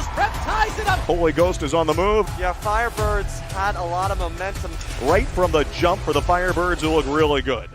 Ghost Prep ties it up. Holy Ghost is on the move. Yeah, Firebirds had a lot of momentum. Right from the jump for the Firebirds, who look really good.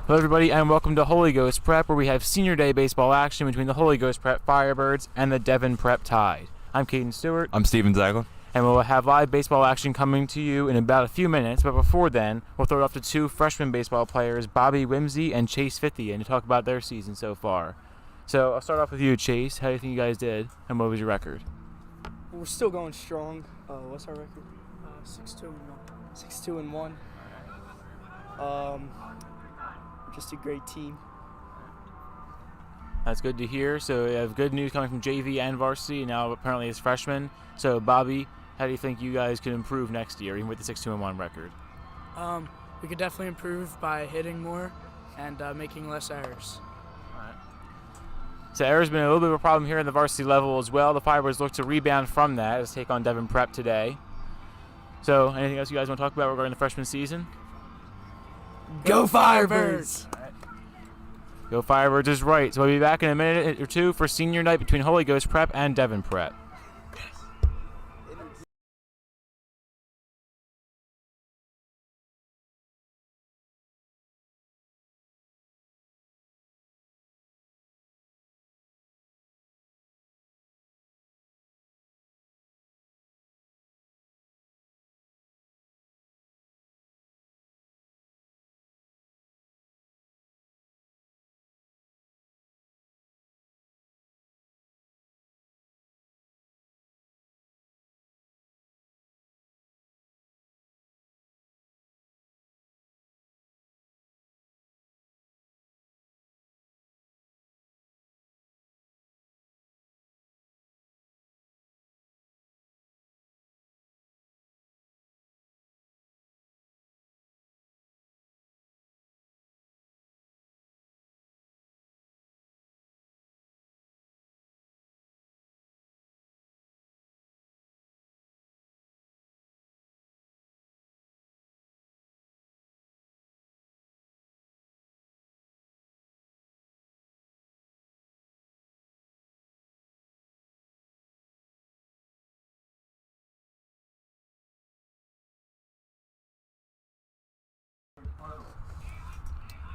Hello everybody and welcome to Holy Ghost Prep, where we have senior day baseball action between the Holy Ghost Prep Firebirds and the Devon Prep Tide. I'm Caden Stewart. I'm Steven Zagler. And we'll have live baseball action coming to you in about a few minutes, but before then, we'll throw it off to two freshman baseball players, Bobby Whimsy and Chase Fithian, to talk about their season so far. So I'll start off with you, Chase. How do you think you guys did, and what was your record? We're still going strong. What's our record? 6-2-1. 6-2-1. Just a great team. That's good to hear. So we have good news coming from JV and Varsity, and now apparently as freshmen. So Bobby, how do you think you guys could improve next year, even with the 6-2-1 record? We could definitely improve by hitting more and making less errors. So errors been a little bit of a problem here in the varsity level as well. The Firebirds look to rebound from that as take on Devon Prep today. So anything else you guys want to talk about regarding the freshman season? Go Firebirds! Go Firebirds is right. So we'll be back in a minute or two for senior night between Holy Ghost Prep and Devon Prep.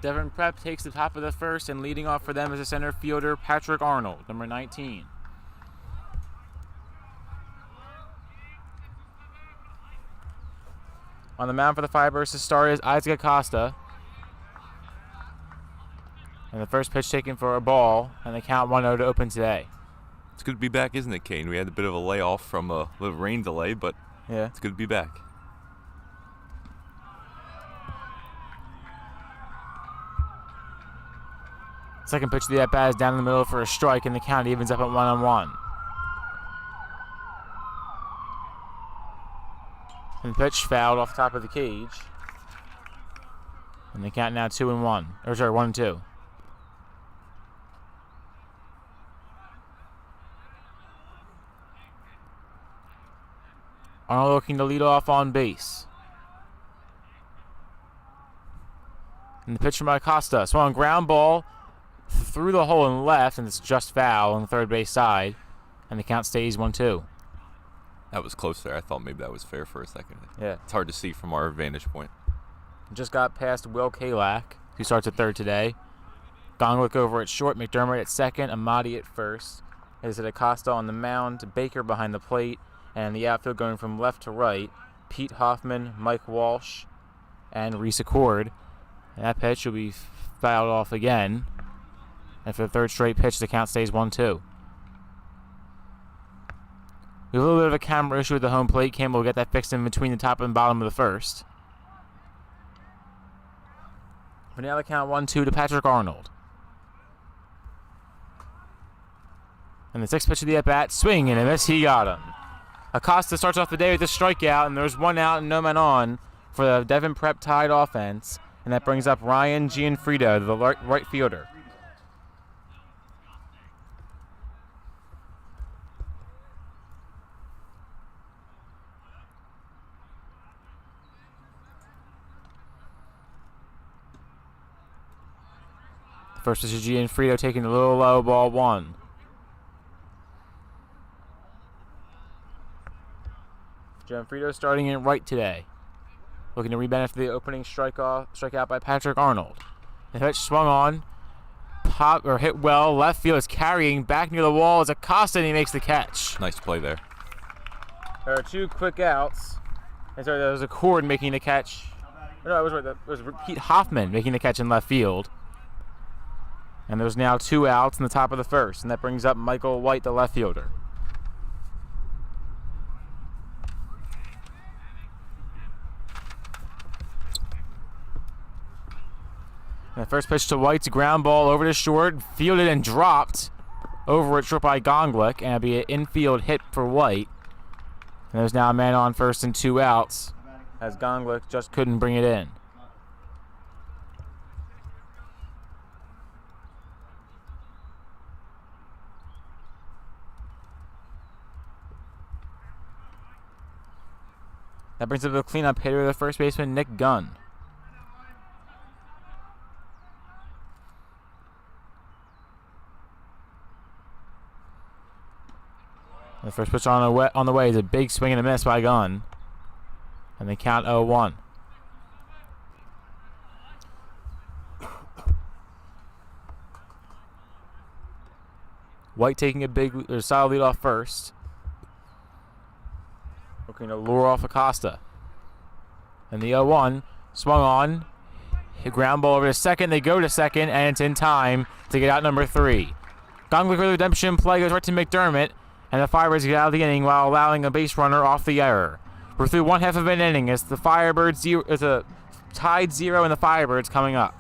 Devon Prep takes the top of the first, and leading off for them is the center fielder Patrick Arnold, number 19. On the mound for the Firebirds to start is Isaac Acosta. And the first pitch taken for a ball, and they count 1-0 to open today. It's good to be back, isn't it, Kane? We had a bit of a layoff from a little rain delay, but Yeah. it's good to be back. Second pitch of the at-bat is down in the middle for a strike, and the count evens up at 1-1. And the pitch fouled off the top of the cage. And the count now 2-1. Or sorry, 1-2. Arnold looking to lead off on base. And the pitch from Acosta. Swung ground ball through the hole in left, and it's just foul on the third base side. And the count stays 1-2. That was close there. I thought maybe that was fair for a second. Yeah. It's hard to see from our vantage point. Just got past Will Kalak, who starts at third today. Gongwick over at short, McDermott at second, Amadi at first. Is it Acosta on the mound, Baker behind the plate, and the outfield going from left to right, Pete Hoffman, Mike Walsh, and Reese Accord. And that pitch will be fouled off again. And for the third straight pitch, the count stays 1-2. We have a little bit of a camera issue with the home plate. Campbell will get that fixed in between the top and bottom of the first. But now the count 1-2 to Patrick Arnold. And the sixth pitch of the at-bat, swing and a miss, he got him. Acosta starts off the day with a strikeout, and there's one out and no man on for the Devon Prep Tide offense. And that brings up Ryan Gianfrido, the right fielder. First is Gianfrido taking a little low, ball 1. Gianfrido starting in right today. Looking to rebound after the opening strikeout by Patrick Arnold. The pitch swung on, pop or hit well. Left field is carrying back near the wall. It's Acosta, and he makes the catch. Nice play there. There are 2 quick outs. And so there was a Cord making the catch. No, it was Pete Hoffman making the catch in left field. And there's now 2 outs in the top of the first, and that brings up Michael White, the left fielder. And the first pitch to White's ground ball over to short, fielded and dropped over at short by Gonglick, and it'll be an infield hit for White. And there's now a man on first and 2 outs, as Gonglick just couldn't bring it in. That brings up the cleanup hitter, the first baseman, Nick Gunn. The first pitch on the way is a big swing and a miss by Gunn. And they count 0-1. White taking a big or solid lead off first. Looking to lure off Acosta. And the 0-1 swung on. Hit ground ball over to second. They go to second, and it's in time to get out number 3. Gonglick with the redemption play goes right to McDermott. And the Firebirds get out of the inning while allowing a base runner off the error. We're through 1/2 of an inning as the Firebirds is a tied 0 and the Firebirds coming up.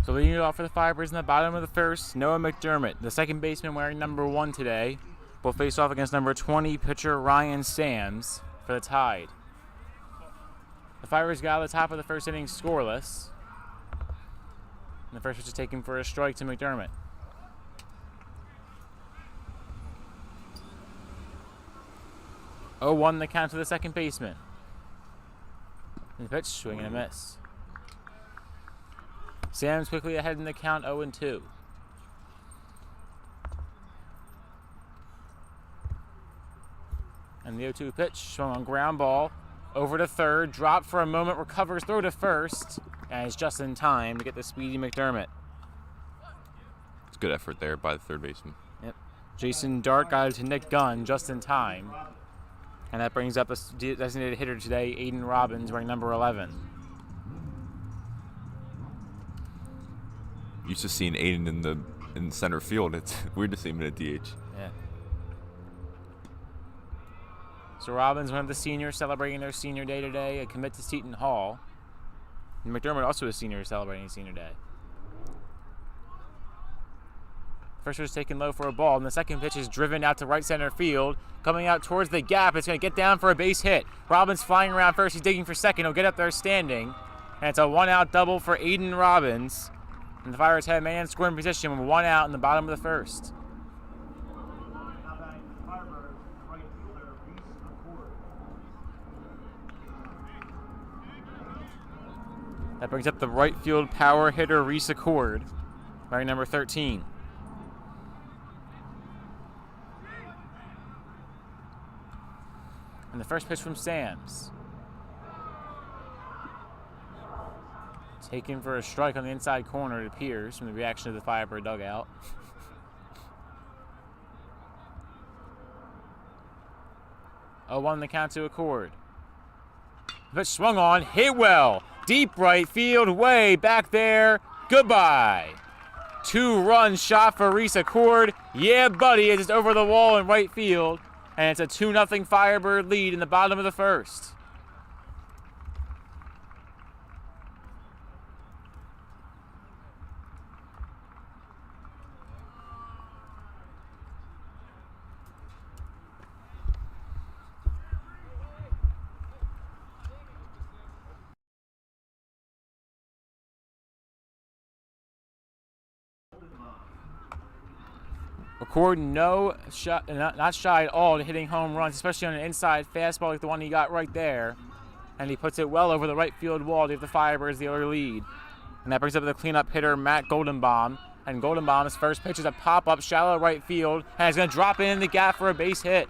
So leading it off for the Firebirds in the bottom of the first, Noah McDermott, the second baseman wearing number 1 today, will face off against number 20 pitcher Ryan Sams for the Tide. The Firebirds got out of the top of the first inning scoreless. And the first pitch is taken for a strike to McDermott. Oh, 1 the count to the second baseman. And the pitch, swing and a miss. Sam's quickly ahead in the count, 0-2. And the 0-2 pitch, swung on ground ball, over to third, dropped for a moment, recovers, throw to first, and is just in time to get the speedy McDermott. It's good effort there by the third baseman. Yep. Jason Dart got it to Nick Gunn just in time. And that brings up the designated hitter today, Aiden Robbins, wearing number 11. Used to seeing Aiden in the in center field. It's weird to see him in a DH. Yeah. So Robbins, one of the seniors celebrating their senior day today, a commit to Seton Hall. And McDermott, also a senior, celebrating his senior day. First pitch is taken low for a ball, and the second pitch is driven out to right center field. Coming out towards the gap, it's going to get down for a base hit. Robbins flying around first, he's digging for second, he'll get up there standing. And it's a one-out double for Aiden Robbins. And the Pirates have a man in scoring position with 1 out in the bottom of the first. That brings up the right field power hitter, Reese Accord, wearing number 13. And the first pitch from Sams. Taken for a strike on the inside corner, it appears, from the reaction of the Firebird dugout. Oh, 1 the count to Accord. The pitch swung on, hit well. Deep right field, way back there. Goodbye. 2-run shot for Reese Accord. Yeah, buddy, it's over the wall in right field. And it's a 2-0 Firebird lead in the bottom of the first. Accord not shy at all to hitting home runs, especially on an inside fastball like the one he got right there. And he puts it well over the right field wall to give the Firebirds the other lead. And that brings up the cleanup hitter, Matt Goldenbaum. And Goldenbaum's first pitch is a pop-up shallow right field, and he's going to drop in the gap for a base hit.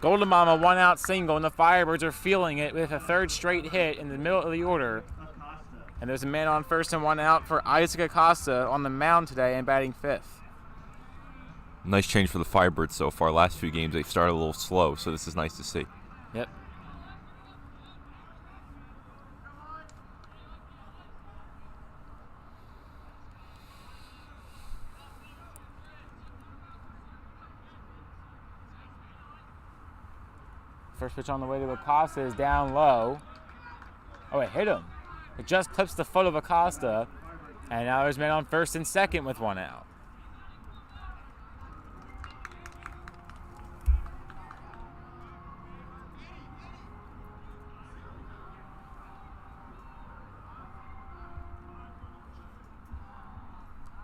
Goldenbaum a 1-out single, and the Firebirds are feeling it with a third straight hit in the middle of the order. And there's a man on first and 1 out for Isaac Acosta on the mound today and batting 5th. Nice change for the Firebirds so far. Last few games they've started a little slow, so this is nice to see. Yep. First pitch on the way to Acosta is down low. Oh, it hit him. It just clips the foot of Acosta. And now there's men on first and second with 1 out.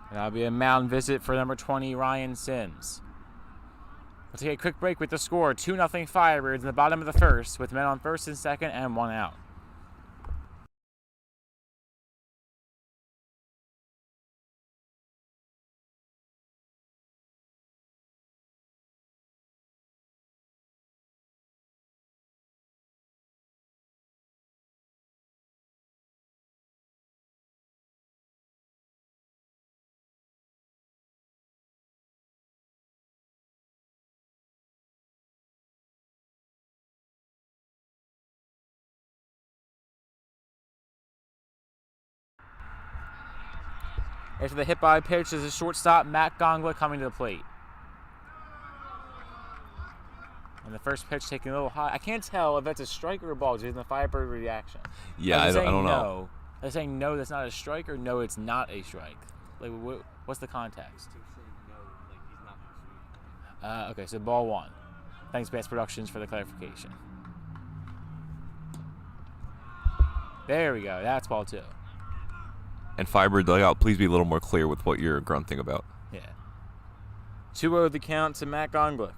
And that'll be a mound visit for number 20, Ryan Sims. We'll take a quick break with the score. 2-0 Firebirds in the bottom of the first with men on first and second and 1 out. After the hit by pitch is a shortstop, Matt Gongla, coming to the plate. And the first pitch taking a little high. I can't tell if that's a strike or a ball, just in the Firebird reaction. Yeah, I don't know. They're saying no, that's not a strike, or no, it's not a strike. Like, what's the context? Okay, so ball 1. Thanks, Bass Productions, for the clarification. There we go. That's ball 2. And Firebird dugout, please be a little more clear with what you're grunting about. Yeah. 2-0 the count to Matt Gonglick.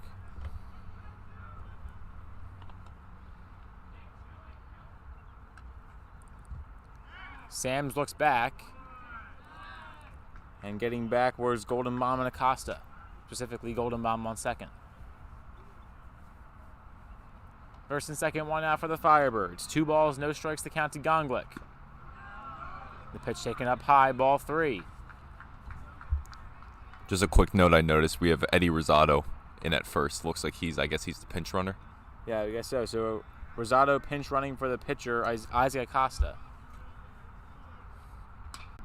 Sams looks back. And getting back was Goldenbaum and Acosta. Specifically Goldenbaum on second. First and second, 1 out for the Firebirds. 2 balls, no strikes to count to Gonglick. The pitch taken up high, ball 3. Just a quick note I noticed, we have Eddie Rosado in at first. Looks like I guess he's the pinch runner. Yeah, I guess so. So Rosado pinch running for the pitcher, Isaac Acosta.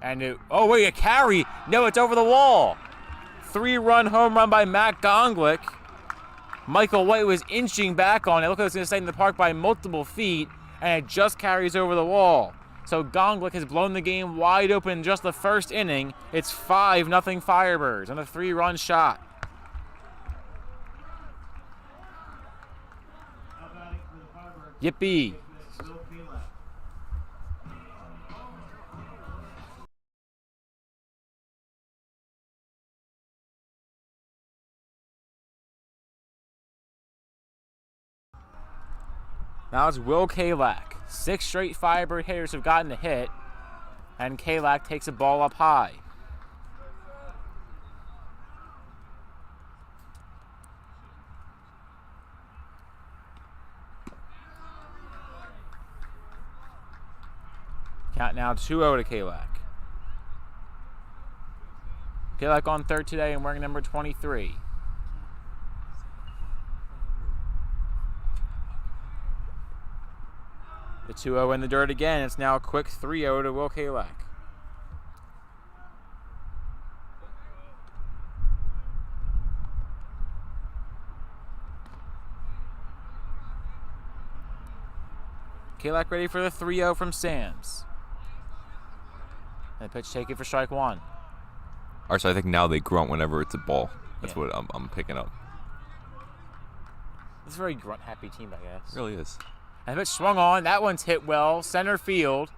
And oh wait, a carry. No, it's over the wall. 3-run home run by Matt Gonglick. Michael White was inching back on it. Looked like it was going to stay in the park by multiple feet, and it just carries over the wall. So Gonglick has blown the game wide open in just the first inning. It's 5-0 Firebirds on a 3-run shot. Yippee. Now it's Will Kalak. 6 straight Firebird hitters have gotten a hit, and Kalak takes a ball up high. Count now 2-0 to Kalak. Kalak on third today and wearing number 23. The 2-0 in the dirt again. It's now a quick 3-0 to Will Kalak. Kalak ready for the 3-0 from Sams. And the pitch taken for strike 1. All right, so I think now they grunt whenever it's a ball. That's Yeah. what I'm picking up. It's a very grunt-happy team, I guess. It really is. And the pitch swung on. That one's hit well. Center field.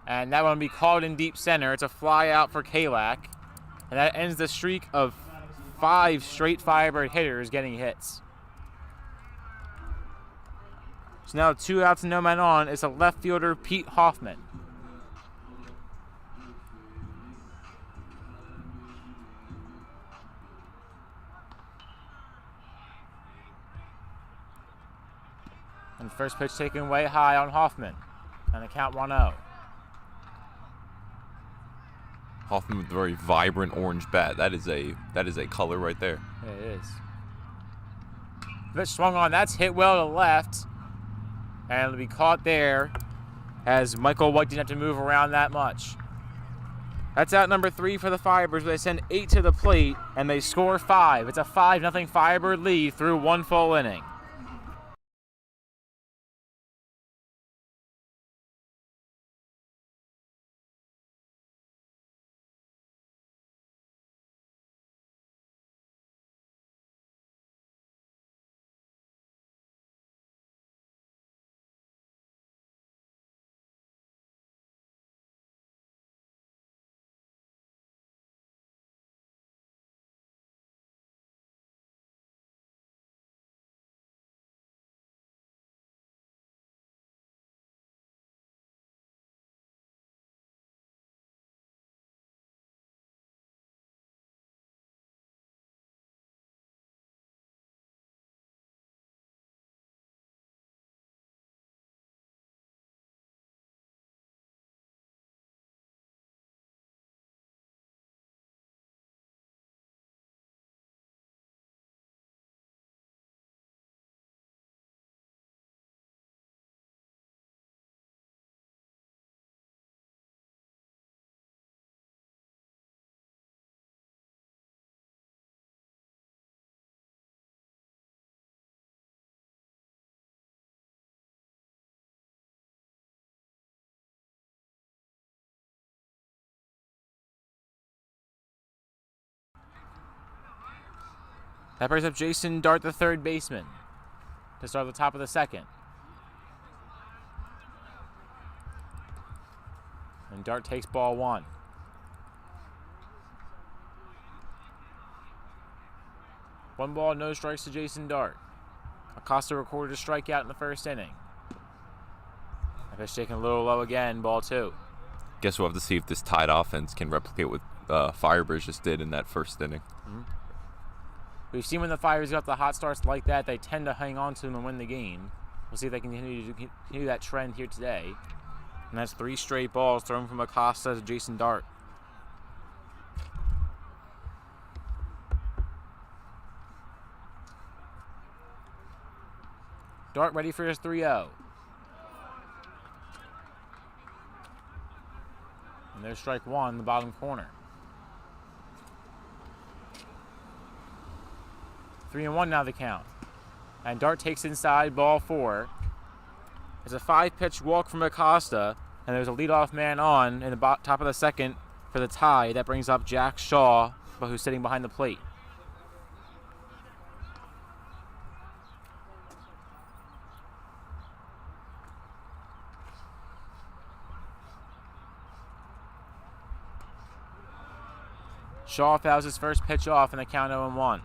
And that one will be called in deep center. It's a fly out for Kalak. And that ends the streak of 5 straight Firebird hitters getting hits. So now 2 outs and no man on. It's a left fielder, Pete Hoffman. And first pitch taken way high on Hoffman. And the count 1-0. Hoffman with a very vibrant orange bat. That is a color right there. Yeah, it is. Pitch swung on. That's hit well to left. And it'll be caught there as Michael White didn't have to move around that much. That's out number 3 for the Firebirds, where they send 8 to the plate and they score 5. It's a 5-0 Firebird lead through 1 full inning. That brings up Jason Dart, the third baseman, to start at the top of the second. And Dart takes ball 1. One ball, no strikes to Jason Dart. Acosta recorded a strikeout in the first inning. That pitch taken a little low again, ball 2. Guess we'll have to see if this tied offense can replicate what Firebirds just did in that first inning. Mm-hmm. We've seen when the Fires got the hot starts like that, they tend to hang on to them and win the game. We'll see if they can continue that trend here today. And that's 3 straight balls thrown from Acosta to Jason Dart. Dart ready for his 3-0. And there's strike one in the bottom corner. 3-1 now the count. And Dart takes inside, ball 4. There's a 5-pitch walk from Acosta, and there's a leadoff man on in the top of the second for the tie. That brings up Jack Shaw, who's sitting behind the plate. Shaw fouls his first pitch off in the count 0-1.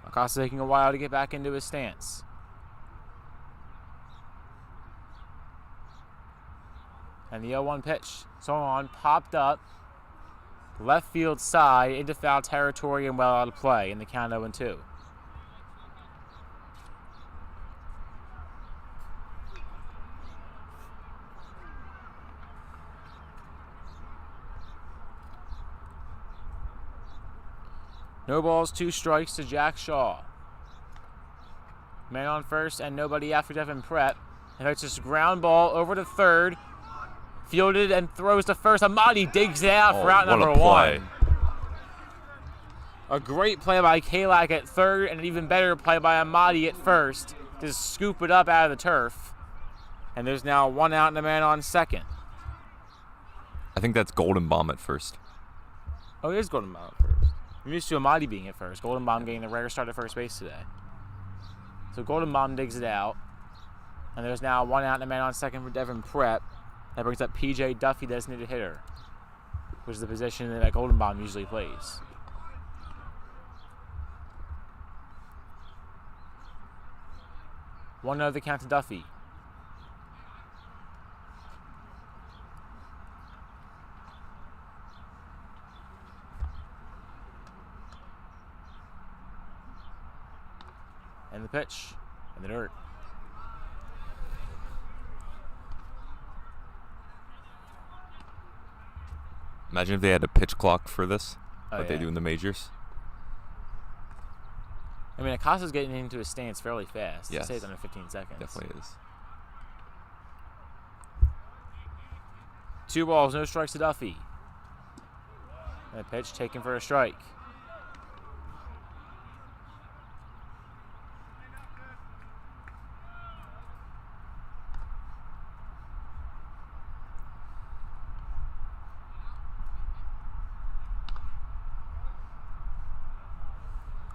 Acosta taking a while to get back into his stance. And the 0-1 pitch, swung on, popped up, left field side into foul territory and well out of play in the count 0-2. No balls, 2 strikes to Jack Shaw. Man on first and nobody after Devon Prep. And it's just ground ball over to third. Fielded and throws to first. Amati digs it out for out number 1. A great play by Kalak at third and an even better play by Amati at first to scoop it up out of the turf. And there's now 1 out and a man on second. I think that's Golden Bomb at first. Oh, it is Golden Bomb at first. I'm used to Amati being at first. Golden Bomb getting the rare start at first base today. So Golden Bomb digs it out. And there's now 1 out and a man on second for Devon Prep. That brings up PJ Duffy, designated hitter, which is the position that Golden Bomb usually plays. One out of the count to Duffy. And the pitch, and the dirt. Imagine if they had a pitch clock for this, like they yeah. do in the majors. I mean, Acosta's getting into his stance fairly fast. Yes. He stays under 15 seconds. Definitely is. 2 balls, no strikes to Duffy. And a pitch taken for a strike.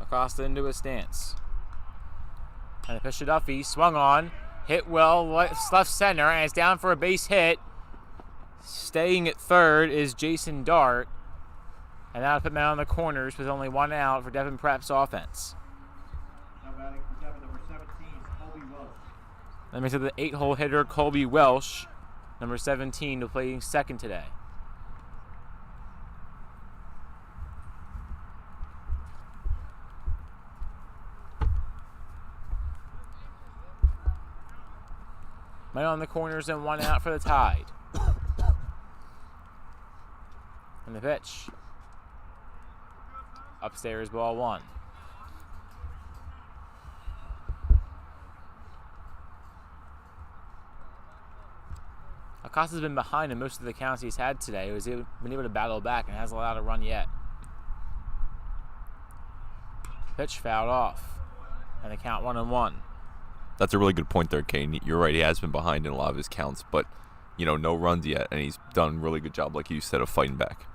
Acosta into his stance. And the pitch to Duffy, swung on, hit well, left center, and it's down for a base hit. Staying at third is Jason Dart. And that'll put men on the corners with only 1 out for Devon Prep's offense. Now batting for Devon, number 17, Colby Welsh. That makes it the 8-hole hitter Colby Welsh, number 17, to play second today. Men on the corners and 1 out for the Tide. And the pitch. Upstairs, ball 1. Acosta's been behind in most of the counts he's had today. He's been able to battle back and hasn't allowed a run yet. Pitch fouled off. And the count 1-1. That's a really good point there, Kane. You're right. He has been behind in a lot of his counts, but, you know, no runs yet, and he's done a really good job, like you said, of fighting back.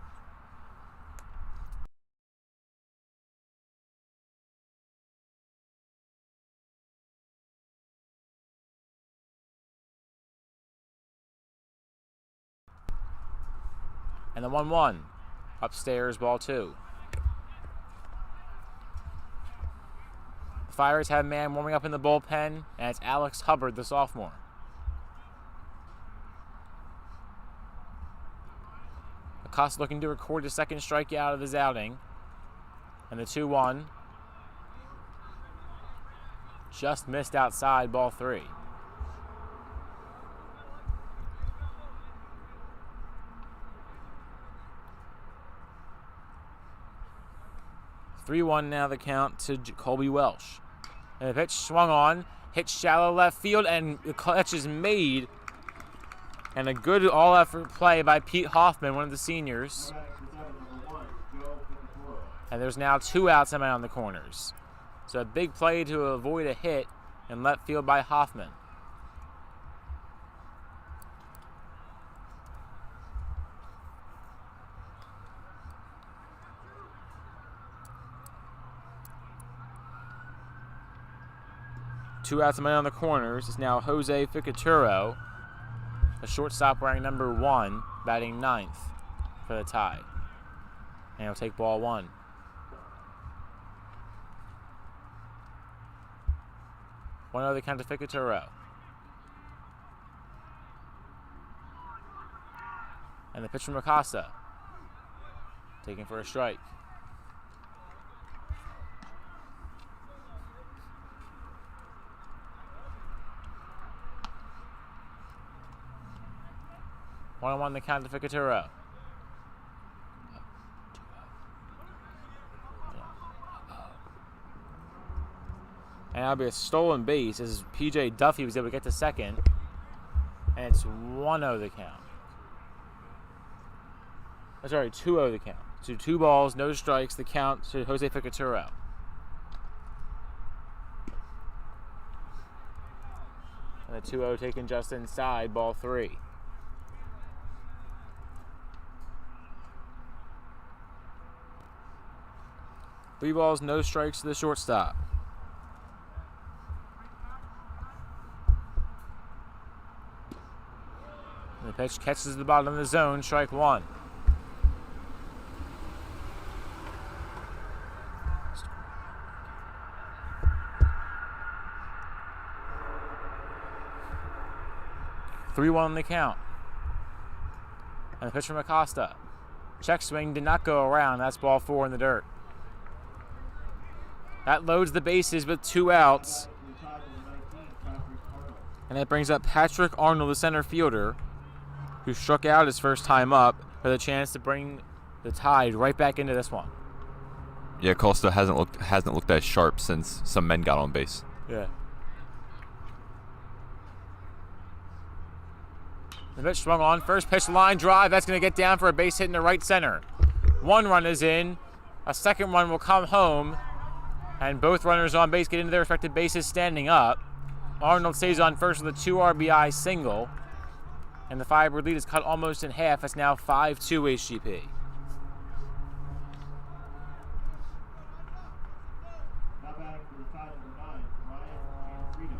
And the 1-1. Upstairs, ball 2. The Fires have a man warming up in the bullpen, and it's Alex Hubbard, the sophomore. Acosta looking to record his second strikeout of his outing. And the 2-1. Just missed outside, ball 3. 3-1 now the count to Colby Welsh. And the pitch swung on, hit shallow left field, and the catch is made. And a good all-effort play by Pete Hoffman, one of the seniors. And there's now 2 outs and on the corners. So a big play to avoid a hit in left field by Hoffman. Two outs and men on the corners. It's now Jose Ficaturo, a shortstop wearing number 1, batting 9th for the tie. And he'll take ball 1. One other count to Ficaturo. And the pitch from Acosta. Taken for a strike. One the count to Ficaturo. And that'll be a stolen base as PJ Duffy was able to get to second. And it's 1-0 the count. Oh, sorry, 2-0 the count. So 2 balls, no strikes, the count to Jose Ficaturo. And the 2-0 taken just inside, ball 3. Three balls, no strikes to the shortstop. And the pitch catches the bottom of the zone, strike 1. On the count. And the pitch from Acosta. Check swing did not go around. That's ball 4 in the dirt. That loads the bases with 2 outs. And that brings up Patrick Arnold, the center fielder, who struck out his first time up, for the chance to bring the Tide right back into this one. Yeah, Costa hasn't looked as sharp since some men got on base. Yeah. The pitch swung on, first pitch line drive. That's going to get down for a base hit in the right center. 1 run is in. A second one will come home. And both runners on base get into their respective bases standing up. Arnold stays on first with a 2 RBI single. And the Firebird lead is cut almost in half. It's now 5-2 HGP. Now batting for the Tide number 9, Ryan Gianfrido.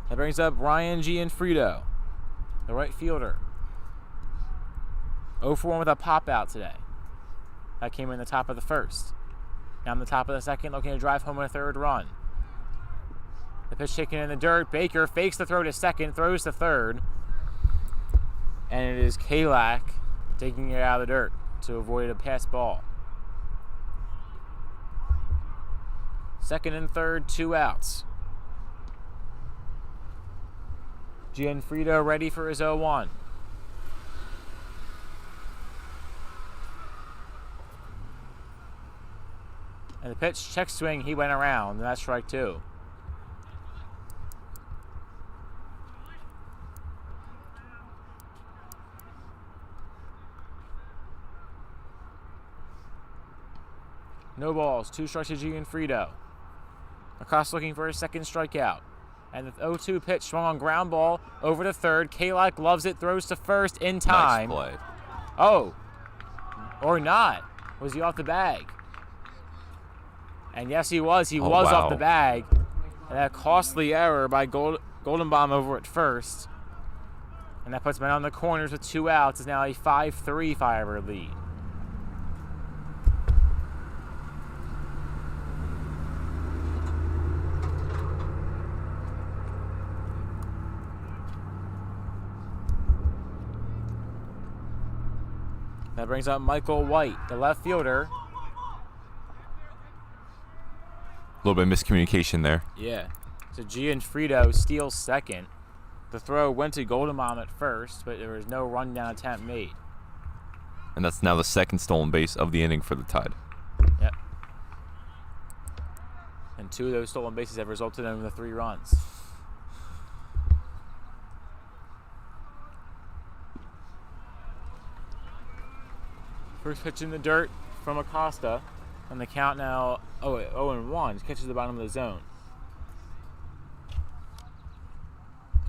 That brings up Ryan Gianfrido, the right fielder. 0-for-1 with a pop out today. That came in the top of the first. Now in the top of the second, looking to drive home a 3rd run. The pitch taken in the dirt. Baker fakes the throw to second, throws to 3rd. And it is Kalak taking it out of the dirt to avoid a pass ball. 2nd and 3rd, 2 outs. Gianfrido ready for his 0-1. And the pitch, check swing, he went around, and that's strike 2. No balls, 2 strikes to Gianfrido. Acosta looking for his 2nd strikeout. And the 0-2 pitch swung on ground ball over to 3rd. Kalak loves it, throws to 1st in time. Nice play. Oh, or not. Was he off the bag? And yes, he was. He was off the bag. And that costly error by Goldenbaum over at first. And that puts men on the corners with 2 outs. It's now a 5-3 Firebird lead. That brings up Michael White, the left fielder. A little bit of miscommunication there. Yeah. So Gianfrido steals 2nd. The throw went to Goldenbaum at first, but there was no run down attempt made. And that's now the second stolen base of the inning for the Tide. Yep. And 2 of those stolen bases have resulted in the 3 runs. First pitch in the dirt from Acosta, and the count now 0-1. Catches the bottom of the zone.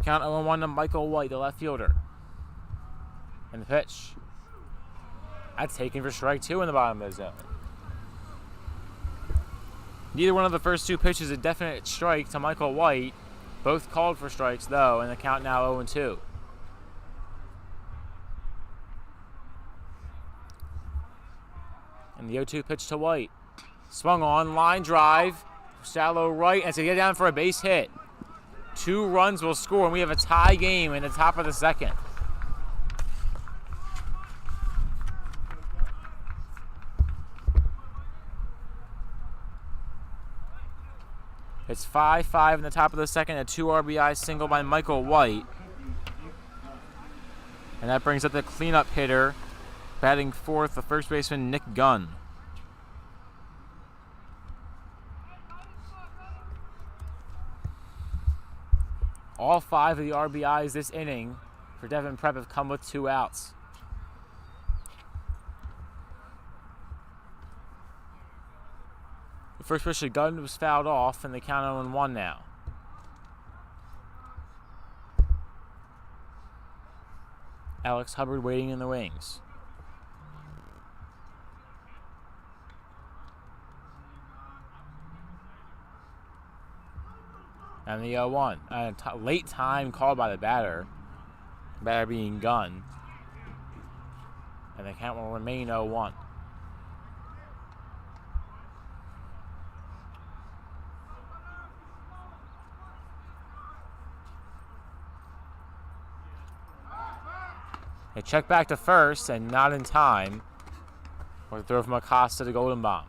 Count 0-1 to Michael White, the left fielder. And the pitch. That's taken for strike 2 in the bottom of the zone. Neither one of the first 2 pitches a definite strike to Michael White. Both called for strikes, though, and the count now 0-2. And the 0-2 pitch to White. Swung on, line drive, shallow right, and it's going to get down for a base hit. 2 runs will score, and we have a tie game in the top of the second. It's 5-5 in the top of the second, a 2 RBI single by Michael White. And that brings up the cleanup hitter, batting fourth, the first baseman, Nick Gunn. All 5 of the RBIs this inning for Devon Prep have come with 2 outs. The first pitch to Gunn was fouled off, and the count 0-1 now. Alex Hubbard waiting in the wings. And the 0-1. Late time called by the batter. Batter being Gunn. And the count will remain 0-1. They check back to first, and not in time. Or throw from Acosta to Goldenbaum.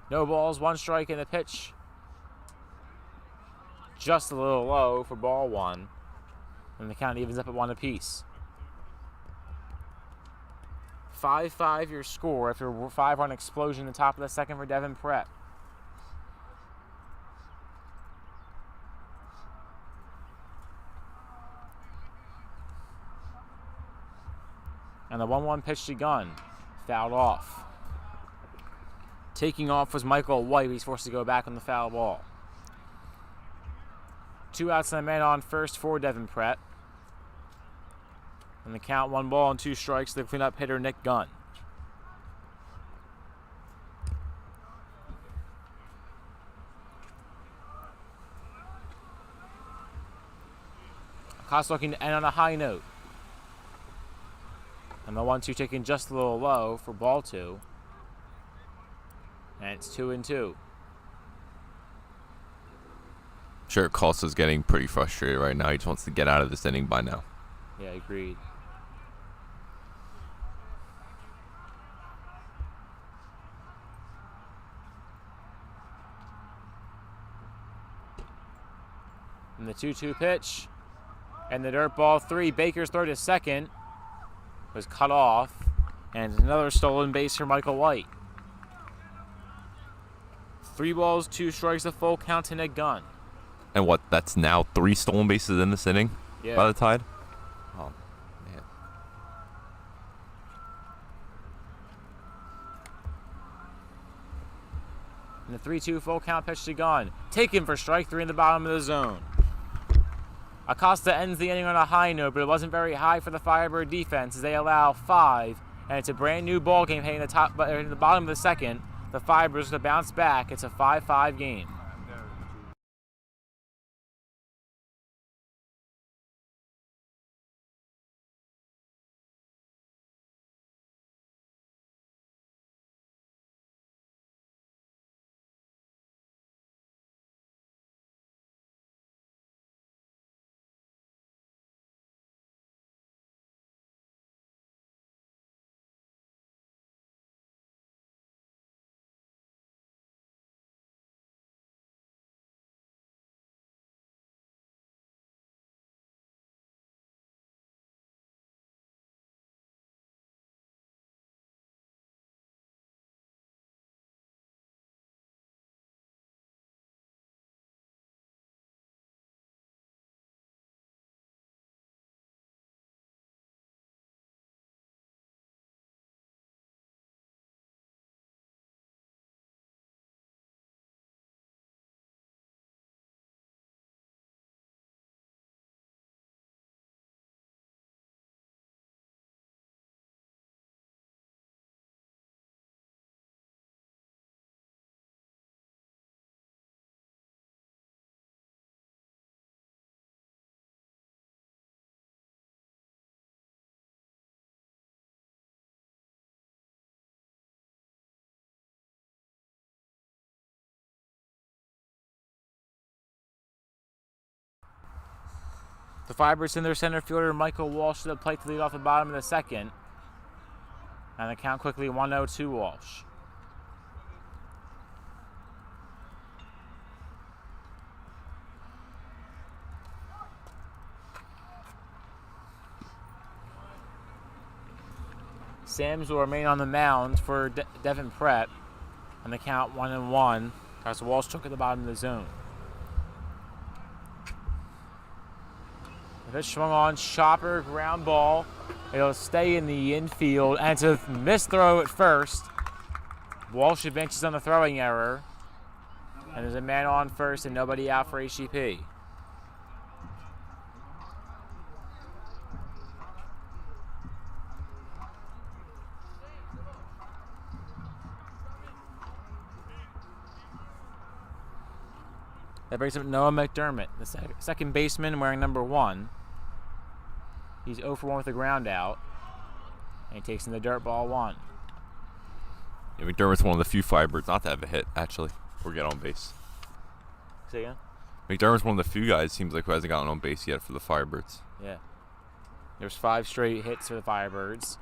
No balls, 1 strike in the pitch. Just a little low for ball 1. And the count evens up at 1 apiece. 5-5 your score after a 5-run explosion in the top of the second for Devon Prep. And the 1-1 pitch to Gunn. Fouled off. Taking off was Michael White. He's forced to go back on the foul ball. 2 outs and a man on first for Devon Prep. And the count 1 ball and 2 strikes to the cleanup hitter Nick Gunn. Acosta looking to end on a high note. And the 1-2 taken just a little low for ball 2. And it's 2-2. Sure, Acosta's getting pretty frustrated right now. He just wants to get out of this inning by now. Yeah, agreed. And the 2-2 pitch. And the dirt ball 3. Baker's throw to second was cut off. And another stolen base for Michael White. 3 balls, 2 strikes, a full count to Nick Gunn. And what, that's now 3 stolen bases in this inning by the Tide? Oh, man. And the 3-2 full count pitch to Gunn. Taken for strike 3 in the bottom of the zone. Acosta ends the inning on a high note, but it wasn't very high for the Firebird defense as they allow 5. And it's a brand new ball game heading in the bottom of the second. The Firebirds to bounce back. It's a 5-5 game. The Firebirds send their center fielder Michael Walsh to the plate to lead off the bottom of the second. And the count quickly 1-0 to Walsh. Sams will remain on the mound for Devon Prep. And the count 1-1. As Walsh took at the bottom of the zone. The pitch swung on, chopper, ground ball. It'll stay in the infield, and it's a missed throw at first. Walsh advances on the throwing error. And there's a man on first and nobody out for HGP. That brings up Noah McDermott, the second baseman wearing number 1. He's 0 for 1 with the ground out. And he takes in the dirt ball 1. Yeah, McDermott's one of the few Firebirds not to have a hit, actually, or get on base. Say again? McDermott's one of the few guys, seems like, who hasn't gotten on base yet for the Firebirds. Yeah. There's 5 straight hits for the Firebirds.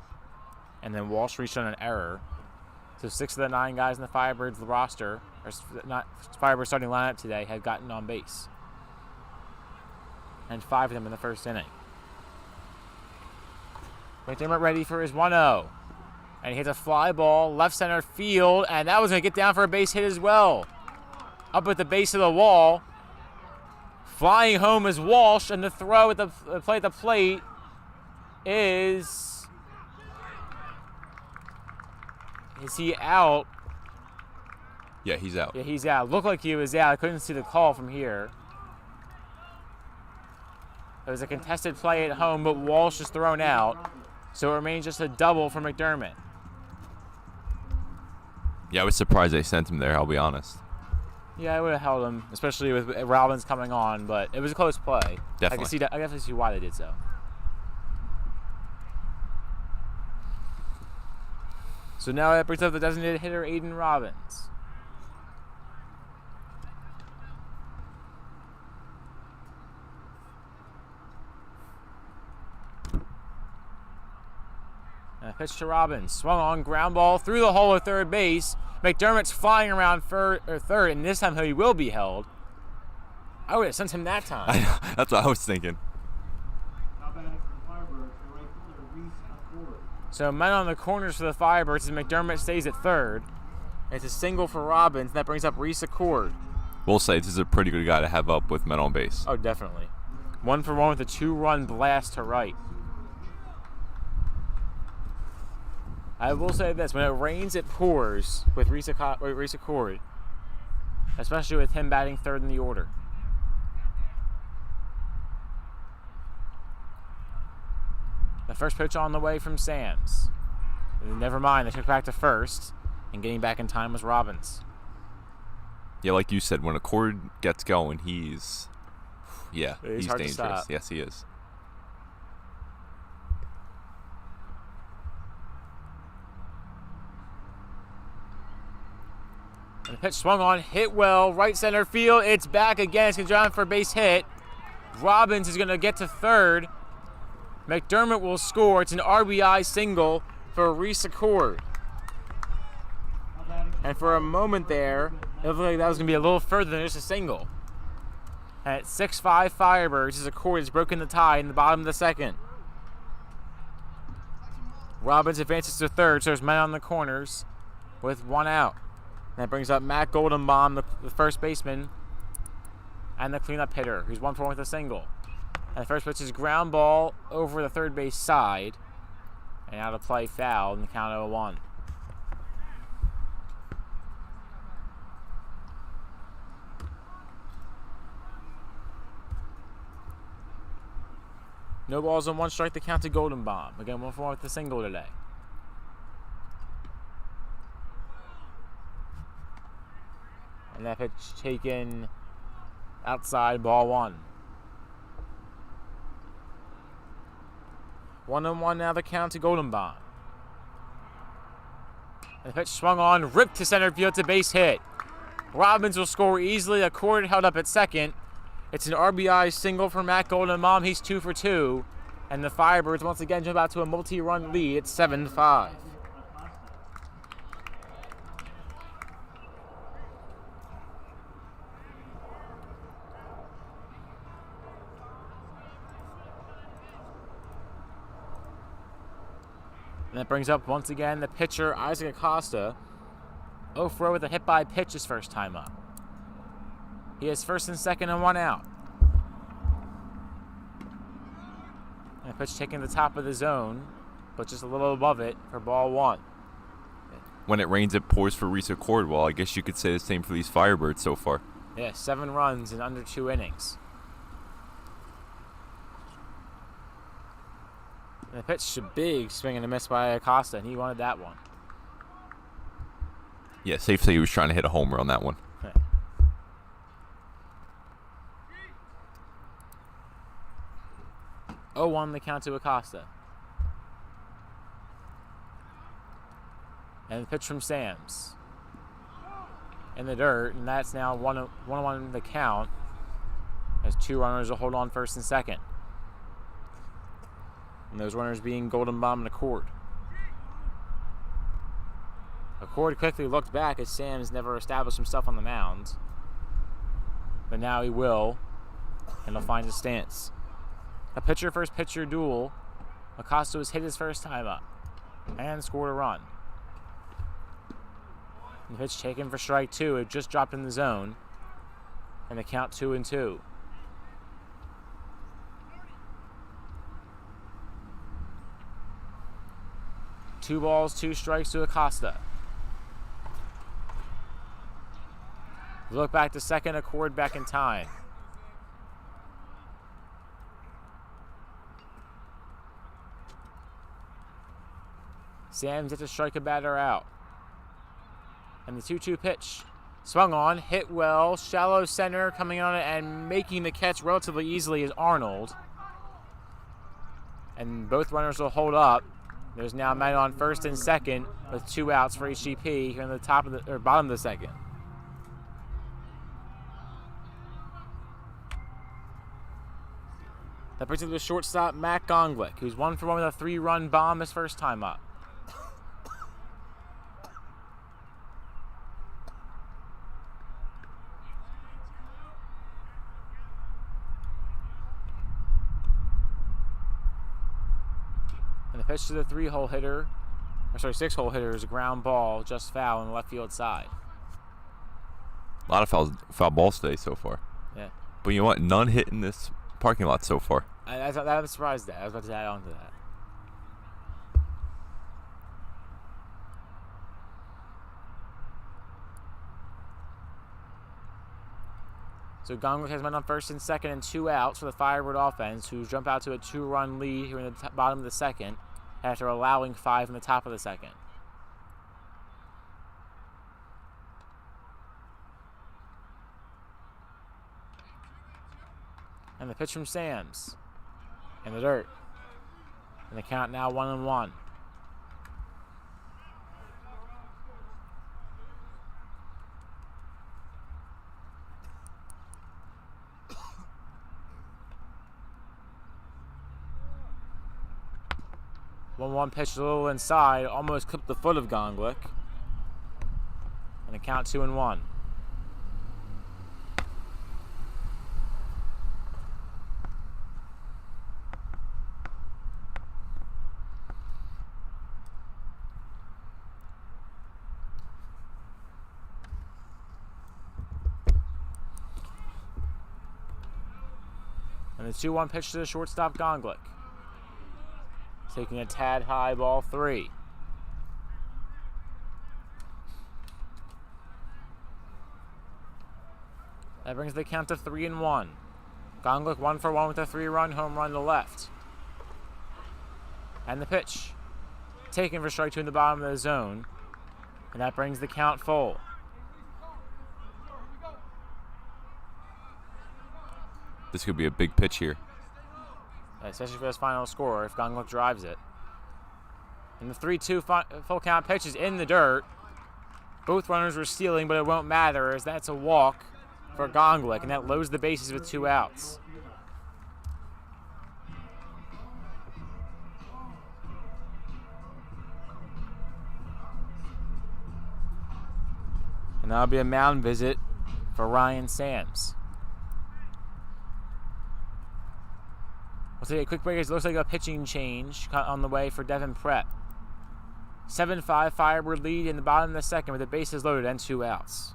And then Walsh reached on an error. So 6 of the 9 guys in the Firebirds roster, or not Firebirds starting lineup today, have gotten on base. And 5 of them in the first inning. McDermott ready for his 1-0. And he hits a fly ball, left center field, and that was going to get down for a base hit as well. Up at the base of the wall. Flying home is Walsh, and the throw at the plate is he out? Yeah, he's out. Yeah, he's out. Looked like he was out. I couldn't see the call from here. It was a contested play at home, but Walsh is thrown out. So it remains just a double for McDermott. Yeah, I was surprised they sent him there, I'll be honest. Yeah, I would have held him, especially with Robbins coming on, but it was a close play. Definitely. I definitely see why they did so. So now that brings up the designated hitter, Aiden Robbins. And a pitch to Robbins. Swung on, ground ball through the hole at third base. McDermott's flying around third, and this time he will be held. I would have sent him that time. I know, that's what I was thinking. Now batting for the Firebirds, the right fielder, Reese Accord. So men on the corners for the Firebirds as McDermott stays at third. It's a single for Robbins, and that brings up Reese Accord. We'll say this is a pretty good guy to have up with men on base. Oh, definitely. 1 for 1 with a 2-run blast to right. I will say this, when it rains, it pours with Reese Accord, especially with him batting third in the order. The first pitch on the way from Sams. Never mind, they took back to first, and getting back in time was Robbins. Yeah, like you said, when Accord gets going, he's He's hard to dangerous. stop. Yes, he is. And the pitch swung on, hit well, right center field. It's back again. It's going to drive for a base hit. Robbins is going to get to third. McDermott will score. It's an RBI single for Reese Accord. And for a moment there, it looked like that was going to be a little further than just a single. At 6-5 Firebirds, as Accord has broken the tie in the bottom of the second. Robbins advances to third, so there's men on the corners with 1 out. And that brings up Matt Goldenbaum, the first baseman, and the cleanup hitter, who's 1 for 1 with a single. And the first pitch is ground ball over the third base side, and out of play, foul in the count 0-1. No balls and 1 strike, the count to Goldenbaum. Again, 1 for 1 with the single today. And that pitch taken outside, ball 1. 1-1 now, the count to Goldenbaum. And the pitch swung on, ripped to center field, to base hit. Robbins will score easily. Accord held up at second. It's an RBI single for Matt Goldenbaum. He's 2 for 2. And the Firebirds once again jump out to a multi-run lead. It's 7-5. And that brings up once again the pitcher, Isaac Acosta. 0-4 with a hit by pitch his first time up. He has first and second and 1 out. And a pitch taking the top of the zone, but just a little above it for ball 1. When it rains, it pours for Risa Cordwell. I guess you could say the same for these Firebirds so far. Yeah, 7 runs in under 2 innings. And the pitch, a big swing and a miss by Acosta, and he wanted that one. Yeah, safe to say he was trying to hit a homer on that one. 0-1 the count to Acosta. And the pitch from Sams. In the dirt, and that's now 1-1 the count. As 2 runners will hold on first and second. And those runners being Goldenbaum and Accord. Accord quickly looked back as Sams never established himself on the mound. But now he will, and he'll find his stance. A pitcher first pitcher duel. Acosta was hit his first time up and scored a run. The pitch taken for strike 2. It just dropped in the zone. And the count 2-2. Two balls, 2 strikes to Acosta. Look back to second, Accord back in time. Sams hit to strike a batter out. And the 2-2 pitch. Swung on, hit well, shallow center, coming on it and making the catch relatively easily is Arnold. And both runners will hold up. There's now men on first and second with 2 outs for HGP here in the top of the or bottom of the second. That brings it to the shortstop, Matt Gonglick, who's 1 for 1 with a 3-run bomb his first time up. And the pitch to the 3-hole hitter, or sorry, 6-hole hitter is a ground ball, just foul on the left field side. A lot of foul balls today so far. Yeah. But you know what? None hit in this parking lot so far. I'm surprised that. I was about to add on to that. So Gonglick has men on first and second and 2 outs for the Firebird offense, who jump out to a 2-run lead here in the bottom of the second after allowing 5 in the top of the second. And the pitch from Sams. In the dirt. And the count now 1-1. One pitch a little inside, almost clipped the foot of Gonglick. And the count 2-1. And the 2-1 pitch to the shortstop, Gonglick. Taking a tad high, ball 3. That brings the count to 3-1. Gonglick 1 for 1 with a 3-run home run to left. And the pitch. Taken for strike 2 in the bottom of the zone. And that brings the count full. This could be a big pitch here. Especially for this final score if Gonglick drives it. And the 3-2 full count pitch is in the dirt. Both runners were stealing, but it won't matter as that's a walk for Gonglik, and that loads the bases with 2 outs. And that'll be a mound visit for Ryan Sams. We'll take a quick break. It looks like a pitching change on the way for Devon Prep. 7-5 Firebird lead in the bottom of the second with the bases loaded and 2 outs.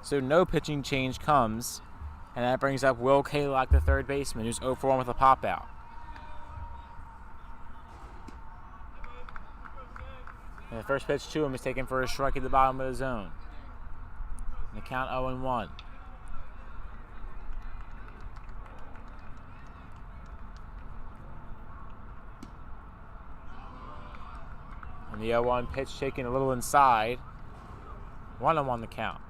So no pitching change comes, and that brings up Will Kalak, the third baseman, who's 0 for 1 with a pop out. And the first pitch to him is taken for a strike at the bottom of the zone. And the count 0-1. And the 0-1 pitch taken a little inside. 1-1 the count.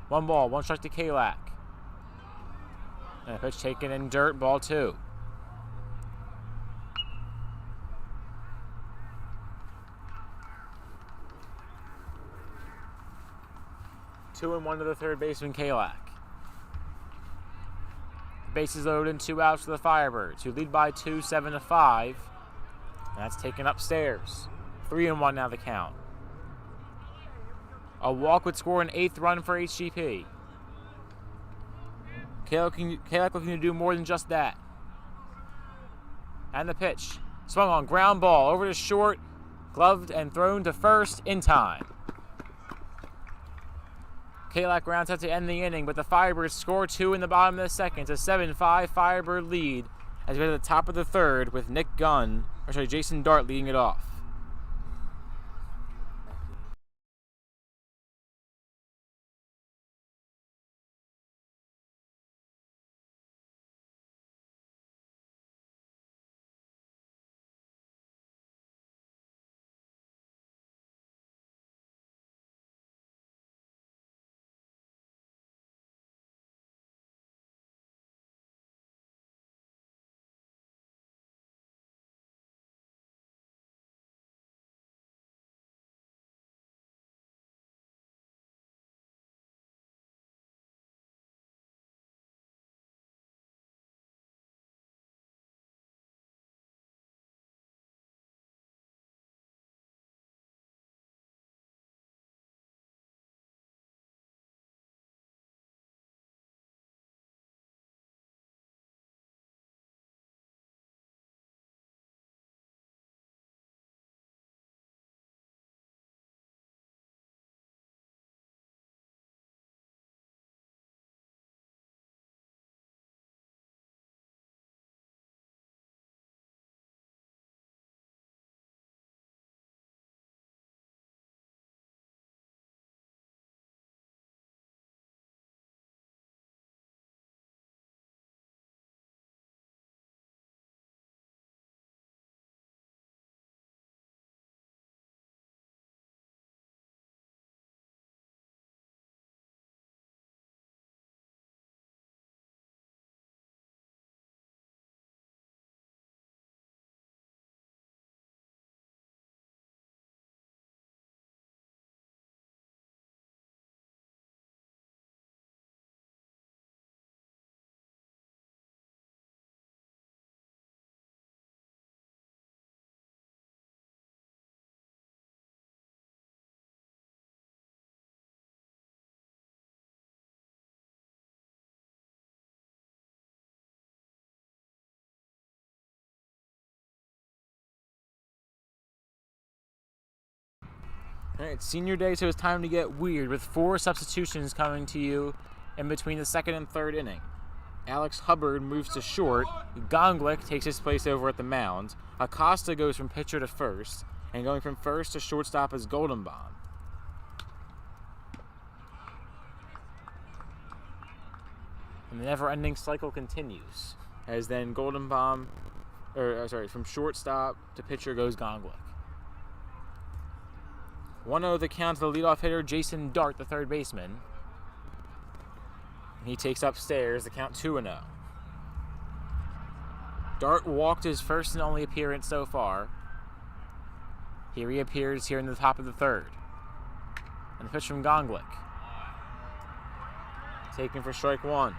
One ball, 1 strike to Kalak. And a pitch taken in dirt, ball 2. Two and 1 to the third baseman, Kalak. Bases loaded and 2 outs for the Firebirds, who lead by 2, 7-5. And that's taken upstairs. 3-1 now the count. A walk would score an 8th run for HGP. Kalak looking to do more than just that. And the pitch. Swung on, ground ball, over to short, gloved and thrown to first in time. Kalak rounds out to end the inning, but the Firebirds score 2 in the bottom of the second. It's a 7-5 Firebird lead as we get to the top of the third with Jason Dart leading it off. All right, it's senior day, so it's time to get weird with 4 substitutions coming to you in between the second and third inning. Alex Hubbard moves to short. Gonglik takes his place over at the mound. Acosta goes from pitcher to first. And going from first to shortstop is Golden Bomb. And the never-ending cycle continues, as then Golden Bomb, from shortstop to pitcher goes Gonglick. 1-0 the count to the leadoff hitter, Jason Dart, the third baseman. And he takes upstairs, the count 2-0. Dart walked his first and only appearance so far. He reappears here in the top of the third. And the pitch from Gonglick. Taken for strike one.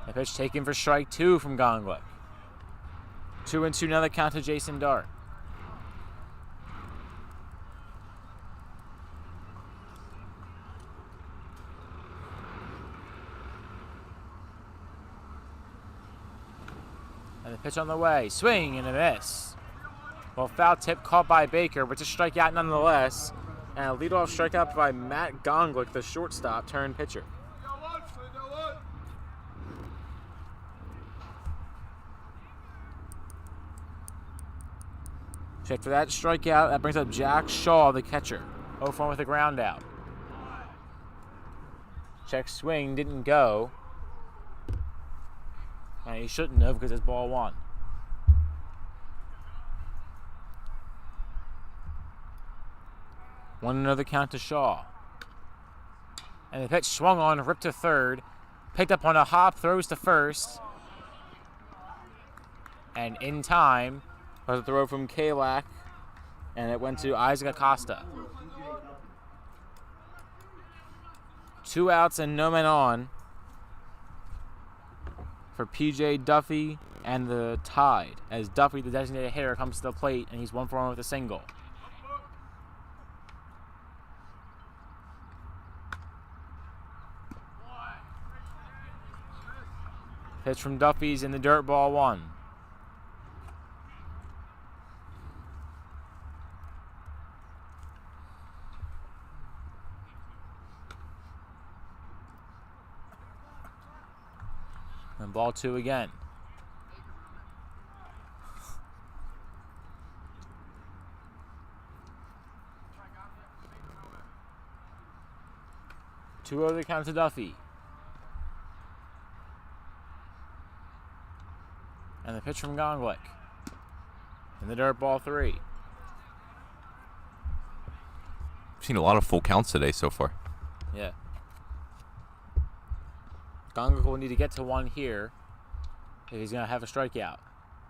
The pitch taken for strike two from Gonglick. 2-2 now the count to Jason Dart. And the pitch on the way. Swing and a miss. Well, foul tip caught by Baker, but just strikeout nonetheless. And a leadoff strikeout by Matt Gonglick, the shortstop turned pitcher. Check for that strikeout. That brings up Jack Shaw, the catcher. 0-for-1 with a ground out. Check swing, didn't go. And he shouldn't have because it's ball one. Another count to Shaw. And the pitch swung on, ripped to third. Picked up on a hop, throws to first. And in time, was a throw from Kalak, and it went to Isaac Acosta. 2 outs and no men on for PJ Duffy and the Tide, as Duffy, the designated hitter, comes to the plate, and he's 1-for-1 with a single. Pitch from Duffy's in the dirt, ball one. And ball two again. Two over the count to Duffy. And the pitch from Gonglick. And the dirt, ball three. I've seen a lot of full counts today so far. Yeah. Gonglick will need to get to one here if he's going to have a strikeout.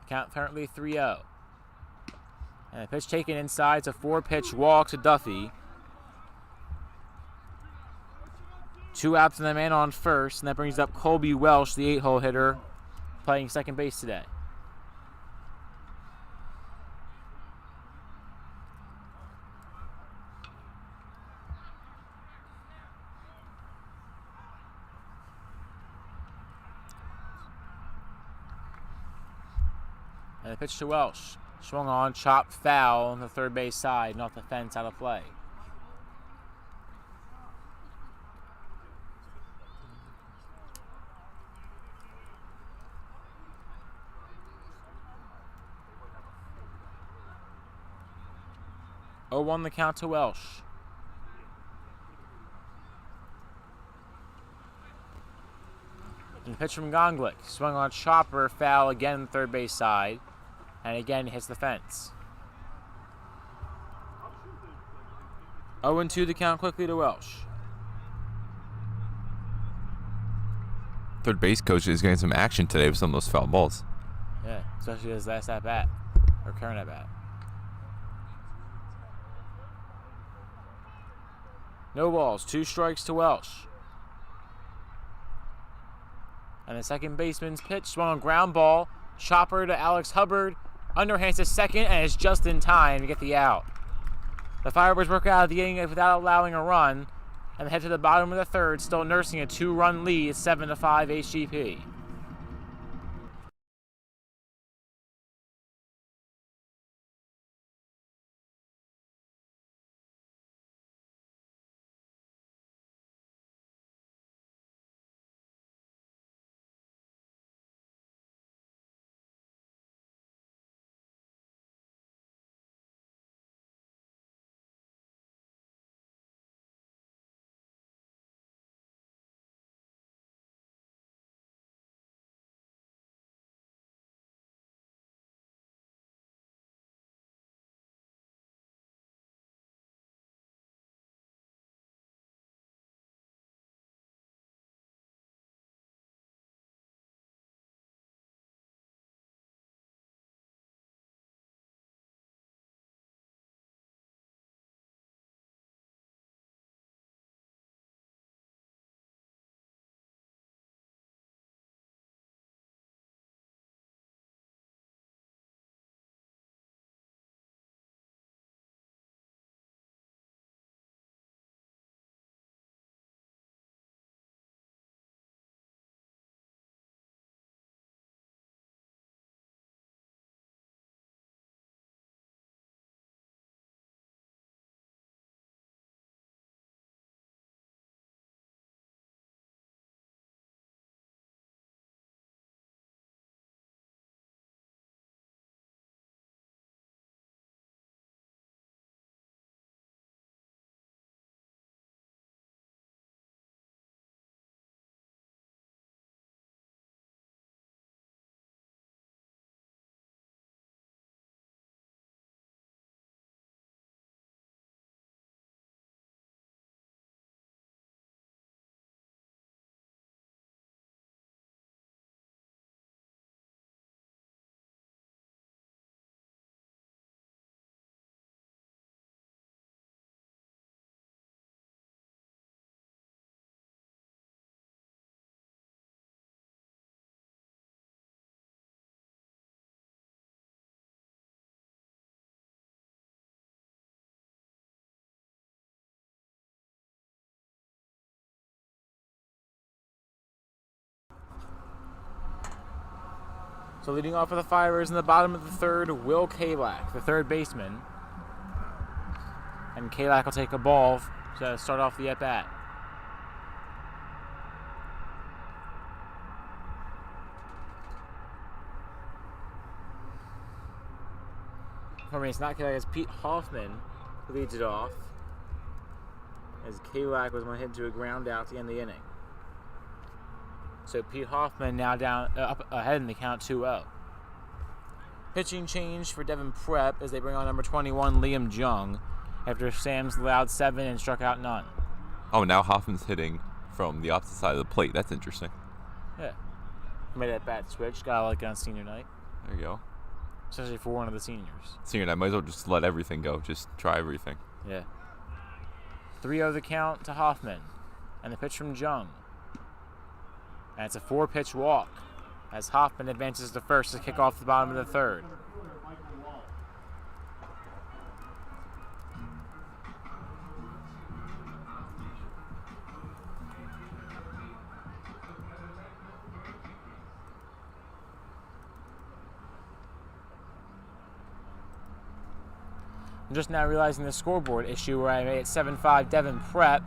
Count currently 3-0. And the pitch taken inside. It's a 4-pitch walk to Duffy. 2 outs and the man on first, and that brings up Colby Welsh, the 8-hole hitter, playing second base today. And the pitch to Welsh. Swung on, chopped foul on the third base side, not the fence, out of play. On the count to Welsh. And the pitch from Gonglick. Swung on, chopper, foul again on the third base side. And again hits the fence. 0-2 the count quickly to Welsh. Third base coach is getting some action today with some of those foul balls. Yeah, especially his last at bat, or current at bat. No balls, 2 strikes to Welsh. And the second baseman's pitch swung on ground ball. Chopper to Alex Hubbard. Underhands to second, and it's just in time to get the out. The Firebirds work out of the inning without allowing a run, and head to the bottom of the third, still nursing a 2-run lead, 7-5 HGP. So leading off for the Firebirds in the bottom of the third, Will Kalak, the third baseman. And Kalak will take a ball to start off the at-bat. For me, it's not Kalak, it's Pete Hoffman who leads it off, as Kalak was one hit to a ground out to end the inning. So Pete Hoffman now down up ahead in the count 2-0. Pitching change for Devon Prep as they bring on number 21 Liam Jung after Sam's allowed 7 and struck out none. Oh, now Hoffman's hitting from the opposite side of the plate. That's interesting. Yeah. Made that bat switch. Gotta like it on senior night. There you go. Especially for one of the seniors. Senior night, might as well just let everything go. Just try everything. Yeah. 3-0 the count to Hoffman. And the pitch from Jung. And it's a 4-pitch walk as Hoffman advances to first to kick off the bottom of the third. I'm just now realizing the scoreboard issue where I made it 7-5 Devon Prep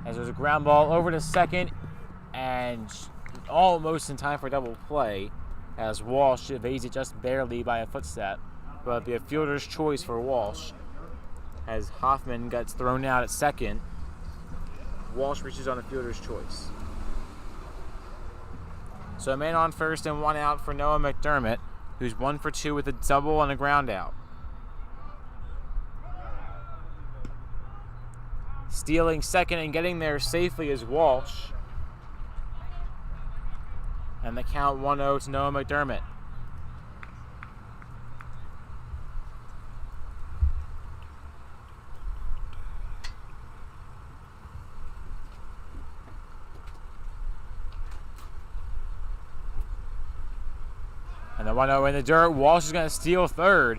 as there's a ground ball over to second and almost in time for double play as Walsh evades it just barely by a footstep, but it'll be a fielder's choice for Walsh as Hoffman gets thrown out at second. Walsh reaches on the fielder's choice. So a man on first and 1 out for Noah McDermott, who's 1 for 2 with a double and a ground out. Stealing second and getting there safely is Walsh. And the count 1-0 to Noah McDermott. And the 1-0 in the dirt. Walsh is going to steal third.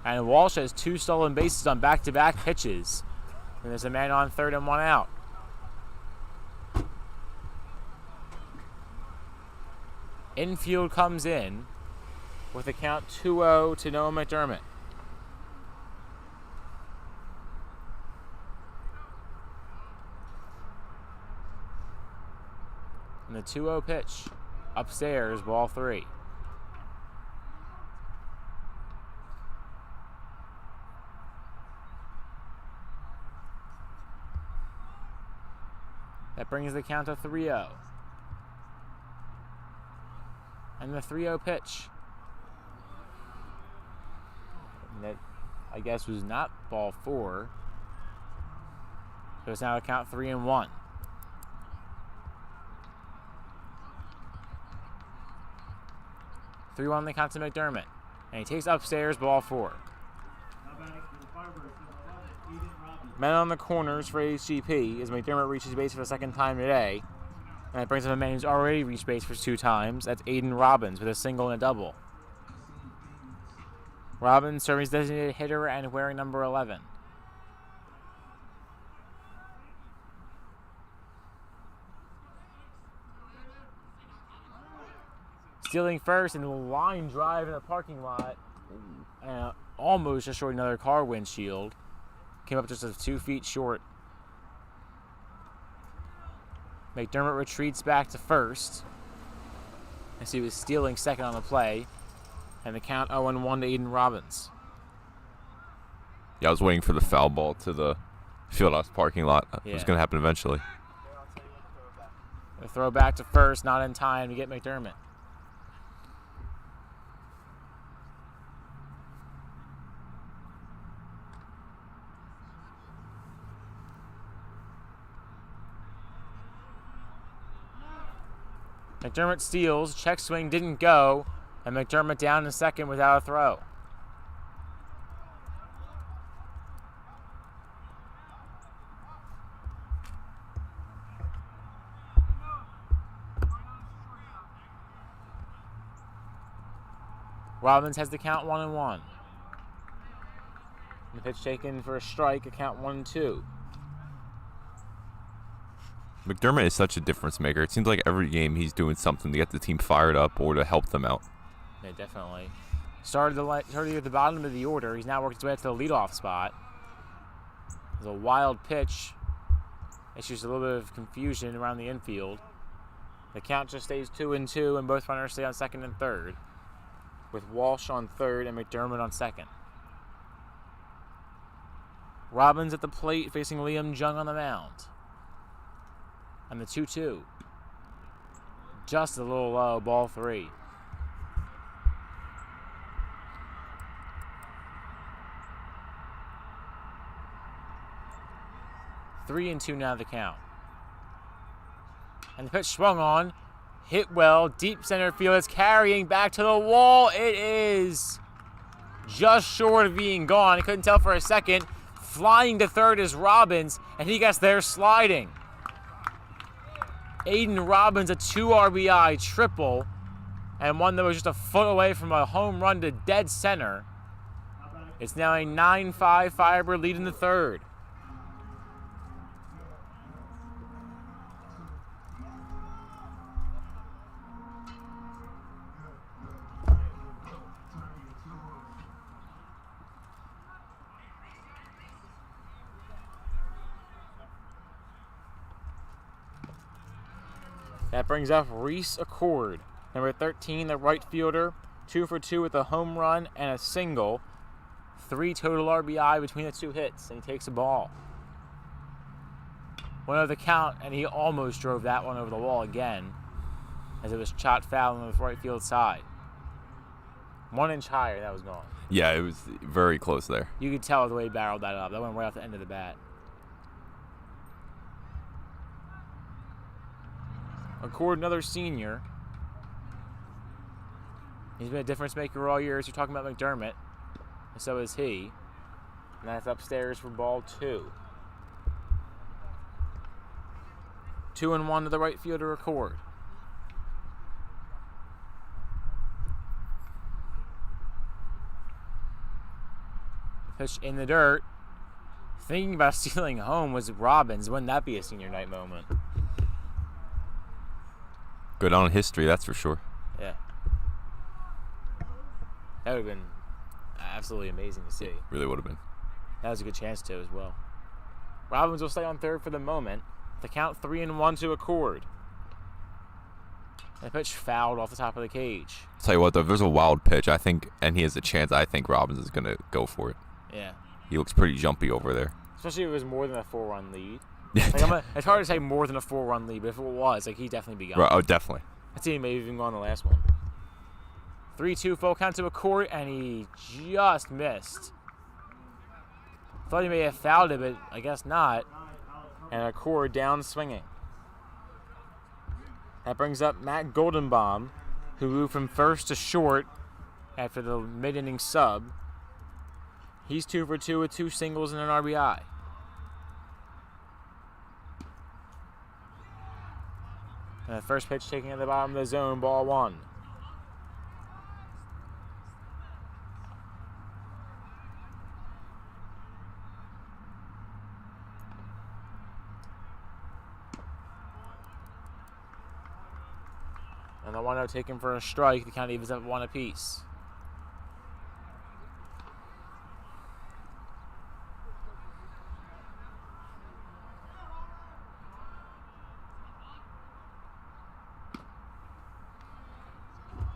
And Walsh has 2 stolen bases on back-to-back pitches. And there's a man on third and 1 out. Infield comes in with a count 2-0 to Noah McDermott. And the 2-0 pitch. Upstairs, ball 3. That brings the count to 3-0. And the 3-0 pitch. And that, I guess, was not ball 4. So it's now a count 3-1. Three on the count to McDermott. And he takes upstairs, ball 4. Now batting for the Firebirds, number 11, Aiden Robbins. Men on the corners for HGP as McDermott reaches base for the second time today. And that brings up a man who's already reached base for 2 times. That's Aiden Robbins with a single and a double. Robbins serving as designated hitter and wearing number 11. Stealing first and a line drive in the parking lot. And almost destroyed another car windshield. Came up just 2 feet short. McDermott retreats back to first as he was stealing second on the play. And the count 0-1 to Aiden Robbins. Yeah, I was waiting for the foul ball to the fieldhouse parking lot. It was going to happen eventually. The throw back to first, not in time to get McDermott. McDermott steals, check swing didn't go, and McDermott down in second without a throw. Robbins has the count 1-1. The pitch taken for a strike, a count 1-2. McDermott is such a difference maker. It seems like every game he's doing something to get the team fired up or to help them out. Yeah, definitely. Started at the bottom of the order. He's now working his way up to the leadoff spot. There's a wild pitch. It's just a little bit of confusion around the infield. The count just stays 2-2, and both runners stay on second and third, with Walsh on third and McDermott on second. Robbins at the plate facing Liam Jung on the mound. And the 2-2. Just a little low, ball 3. Three and 2 now the count. And the pitch swung on, hit well, deep center field. It's carrying back to the wall. It is just short of being gone. I couldn't tell for a second. Flying to third is Robbins, and he gets there sliding. Aiden Robbins, a 2 RBI triple, and one that was just a foot away from a home run to dead center. It's now a 9-5 Firebird lead in the third. That brings up Reese Accord, number 13, the right fielder, 2 for 2 with a home run and a single. 3 total RBI between the 2 hits, and he takes a ball. 1-0 the count, and he almost drove that one over the wall again, as it was shot foul on the right field side. 1 inch higher, that was gone. Yeah, it was very close there. You could tell the way he barreled that up. That went right off the end of the bat. Accord, another senior. He's been a difference maker all year. As you're talking about McDermott, and so is he. And that's upstairs for ball 2. 2-1 to the right fielder, Accord. Pitch in the dirt. Thinking about stealing home was Robbins. Wouldn't that be a senior night moment? Good on history, that's for sure. Yeah. That would have been absolutely amazing to see. Really would have been. That was a good chance to as well. Robbins will stay on third for the moment. The count 3-1 to Accord. The pitch fouled off the top of the cage. Tell you what, though, if there's a wild pitch, I think, and he has a chance, I think Robbins is going to go for it. Yeah. He looks pretty jumpy over there. Especially if it was more than a 4-run lead. Like it's hard to say more than a 4-run lead, but if it was, like, he'd definitely be gone. Right, oh, definitely. I'd say he may have even gone the last one. 3-2 full count to Accord, and he just missed. Thought he may have fouled it, but I guess not. And Accord down swinging. That brings up Matt Goldenbaum, who moved from first to short after the mid-inning sub. He's 2 for 2 with 2 singles and an RBI. And the first pitch taken at the bottom of the zone, ball 1. And the 1-0 taken for a strike. The count evens up 1 apiece.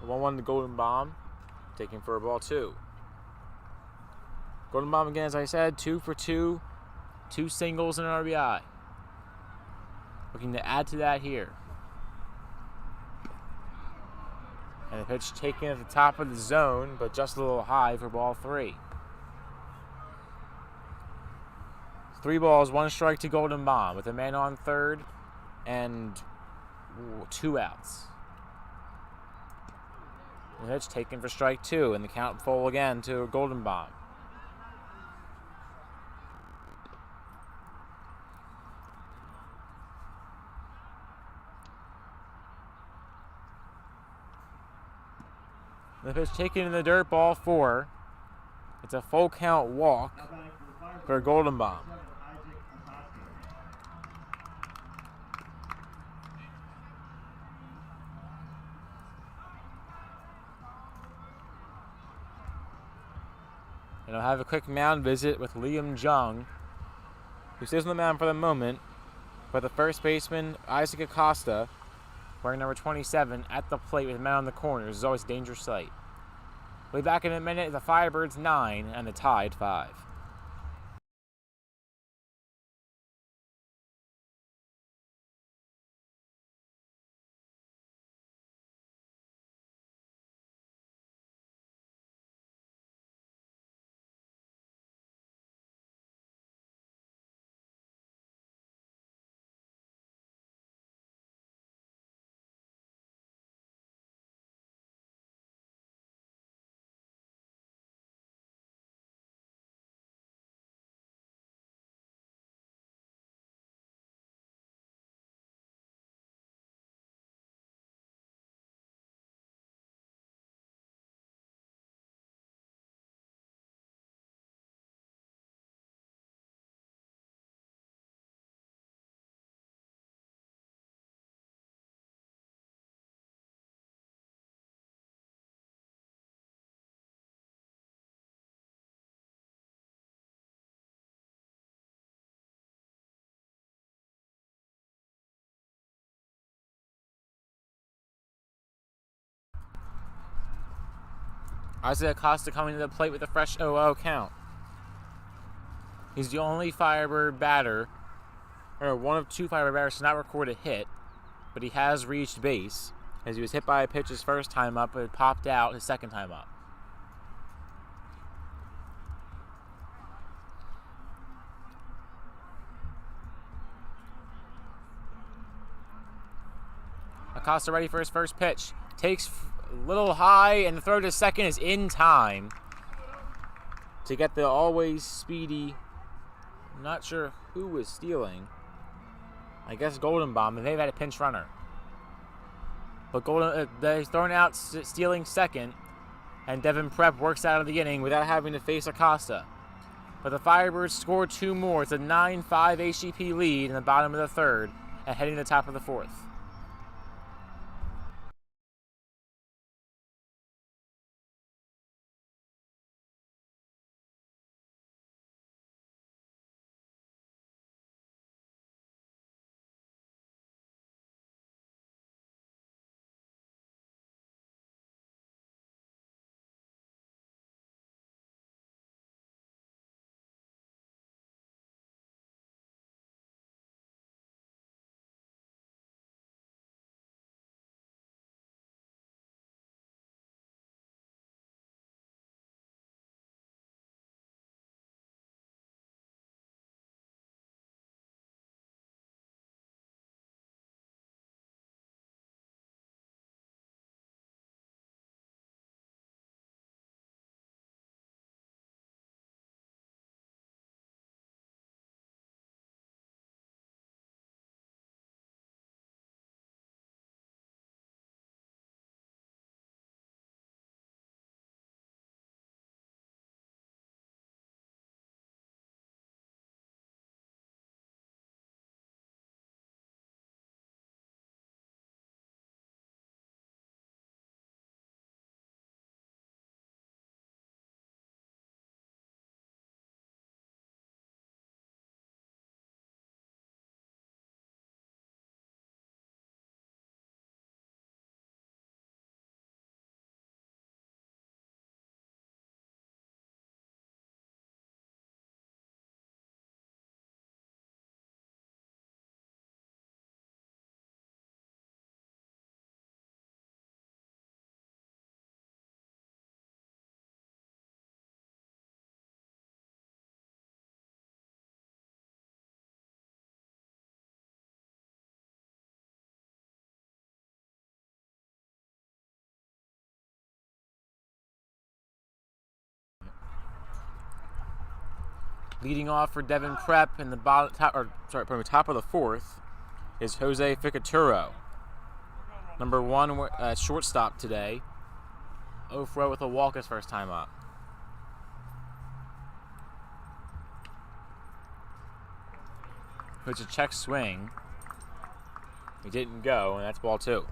The 1-1 to Goldenbaum, taken for a ball 2. Goldenbaum again, as I said, 2 for 2, 2 singles and an RBI. Looking to add to that here. And the pitch taken at the top of the zone, but just a little high for ball 3. 3 balls, 1 strike to Goldenbaum with a man on third and 2 outs. The pitch taken for strike 2, and the count full again to Goldenbaum. The pitch taken in the dirt, ball 4. It's a full count walk for Goldenbaum. And I'll have a quick mound visit with Liam Jung, who stays on the mound for the moment. But the first baseman, Isaac Acosta, wearing number 27, at the plate with a man on the corners. Is always a dangerous sight. We'll be back in a minute. The Firebirds 9 and the Tide 5. Isaac Acosta coming to the plate with a fresh 0-0 count. He's the only Firebird batter, or one of 2 Firebird batters to not record a hit, but he has reached base, as he was hit by a pitch his first time up, but it popped out his second time up. Acosta ready for his first pitch. Takes a little high, and the throw to second is in time to get the always speedy, I'm not sure who was stealing. I guess Golden Bomb, and they've had a pinch runner. But they're thrown out stealing second, and Devon Prep works out of the inning without having to face Acosta. But the Firebirds score 2 more. It's a 9-5 HGP lead in the bottom of the third and heading to the top of the fourth. Leading off for Devon Prep in the top of the fourth is Jose Ficaturo. Number 1 shortstop today. 0-for-0 with a walk his first time up. It's a check swing. He didn't go, and that's ball 2.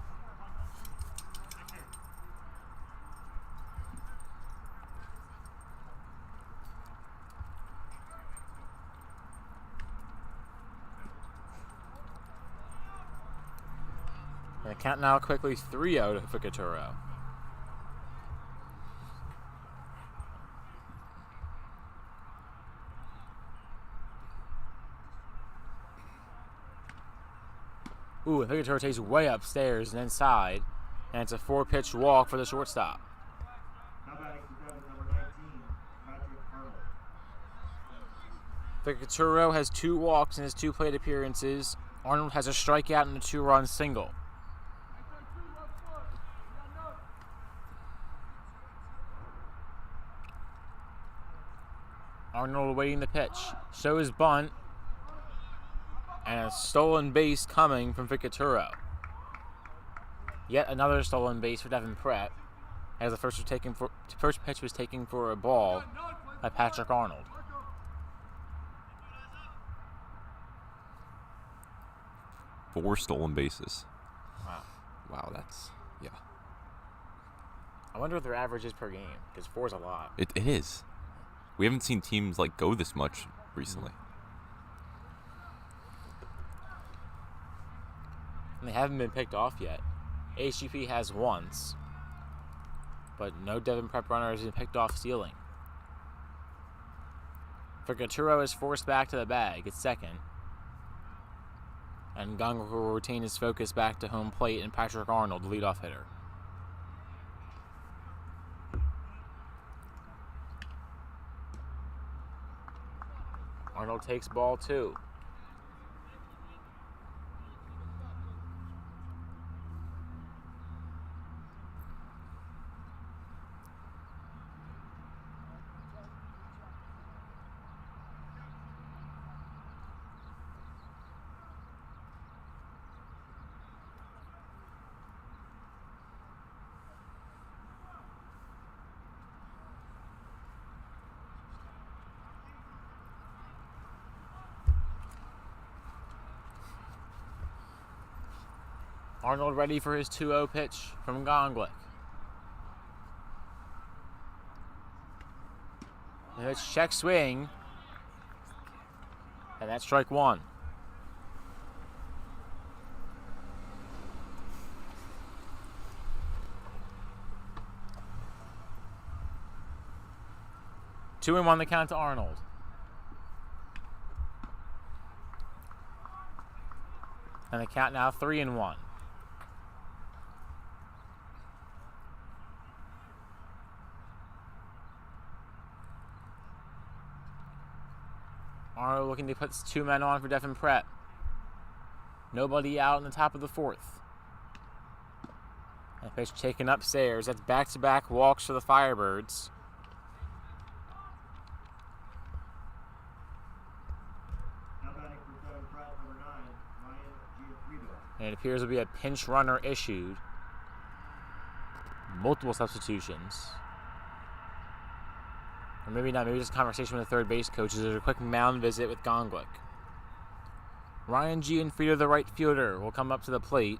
And the count now quickly 3-0 for Ficaturo. Ooh, Ficaturo takes way upstairs and inside, and it's a 4-pitch walk for the shortstop. Now batting for Devon, number 19, Patrick Arnold. Ficaturo has 2 walks in his 2 plate appearances. Arnold has a strikeout and a 2-run single. Arnold awaiting the pitch. Shows bunt. And a stolen base coming from Ficaturo. Yet another stolen base for Devon Prep, as the first pitch was taken for a ball by Patrick Arnold. Four stolen bases. Wow. Wow, that's, yeah. I wonder what their average is per game, because 4 is a lot. It is. We haven't seen teams like go this much recently. And they haven't been picked off yet. HGP has once, but no Devon Prep runner has been picked off stealing. Ficaturo is forced back to the bag at second, and Gongler will retain his focus back to home plate and Patrick Arnold, the leadoff hitter. Arnold takes ball 2. Arnold ready for his 2-0 pitch from Gongler. And it's check swing. And that's strike 1. Two and 1 the count to Arnold. And the count now 3-1. Arnold looking to put 2 men on for Devon Prep. Nobody out in the top of the 4th. And pitch taken upstairs. That's back-to-back walks for the Firebirds. Now batting for Devon Prep, number 9, Ryan Gianfrido. And it appears to be a pinch runner issued. Multiple substitutions. Or maybe not, maybe just a conversation with the third base coach. There's a quick mound visit with Gongler. Ryan Gianfrido, the right fielder, will come up to the plate.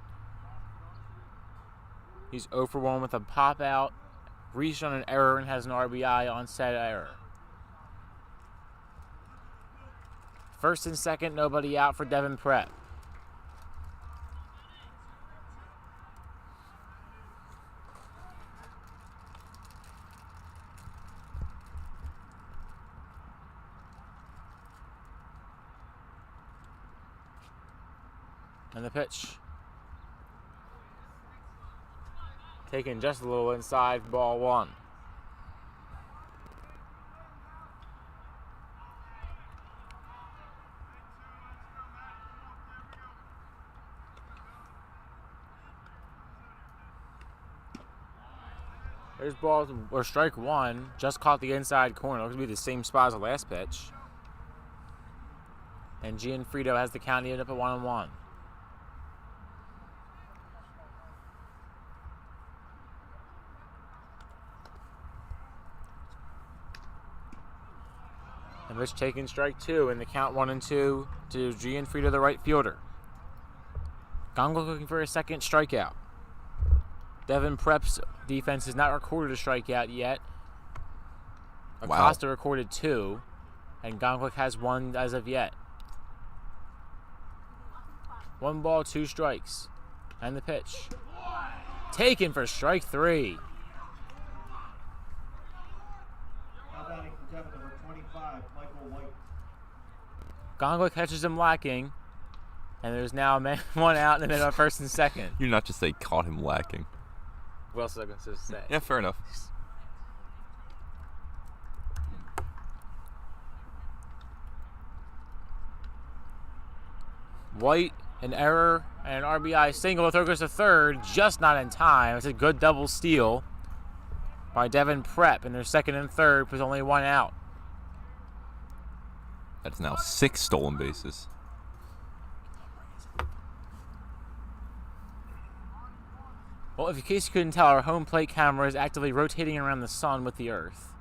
He's 0 for 1 with a pop out, reached on an error, and has an RBI on said error. First and second, nobody out for Devon Prep. And the pitch. Taken just a little inside, ball 1. There's ball, or strike 1, just caught the inside corner. Looks to be the same spot as the last pitch. And Gianfrido has the count even up at 1-1. And pitch taking strike 2, and the count 1-2 to Gianfrido, the right fielder. Gongler looking for a second strikeout. Devon Prep's defense has not recorded a strikeout yet. Acosta recorded 2, and Gongler has 1 as of yet. 1 ball, 2 strikes. And the pitch. Taken for strike 3. Now batting for Devon, number 25, Michael White. Gongla catches him lacking. And there's now one out in the middle of first and second. You're not just say caught him lacking. What else was I going to say? Yeah, fair enough. White, an error, and an RBI single. The throw goes to third, just not in time. It's a good double steal by Devon Prep in their second and third, with only one out. That's now 6 stolen bases. Well, if in case you couldn't tell, our home plate camera is actively rotating around the sun with the earth.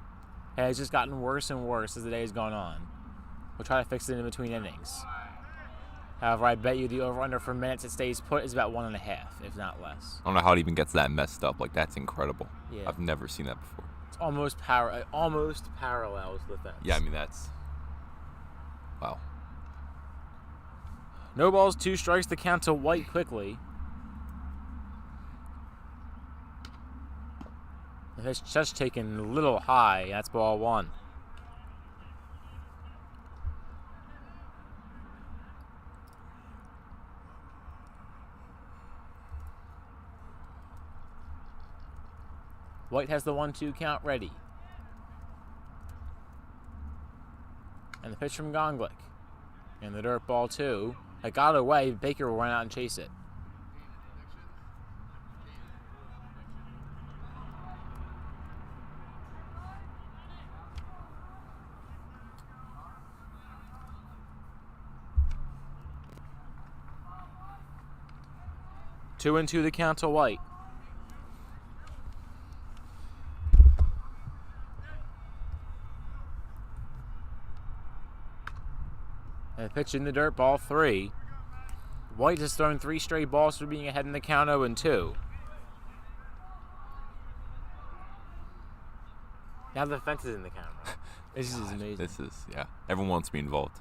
And it's just gotten worse and worse as the day has gone on. We'll try to fix it in between innings. However, I bet you the over-under for minutes it stays put is about 1.5, if not less. I don't know how it even gets that messed up. Like, that's incredible. Yeah. I've never seen that before. It's almost parallels the fence. Yeah, I mean, that's... Wow. No balls, 2 strikes, the count to White quickly. The pitch just taken a little high. That's ball 1. White has the 1-2 count ready. And the pitch from Gonglick. And the dirt ball 2. It got away. Baker will run out and chase it. Two and 2 the count to White. And a pitch in the dirt, ball 3. White has thrown 3 straight balls for being ahead in the count 0-2. Now the fence is in the camera. This is amazing. This is, yeah. Everyone wants to be involved.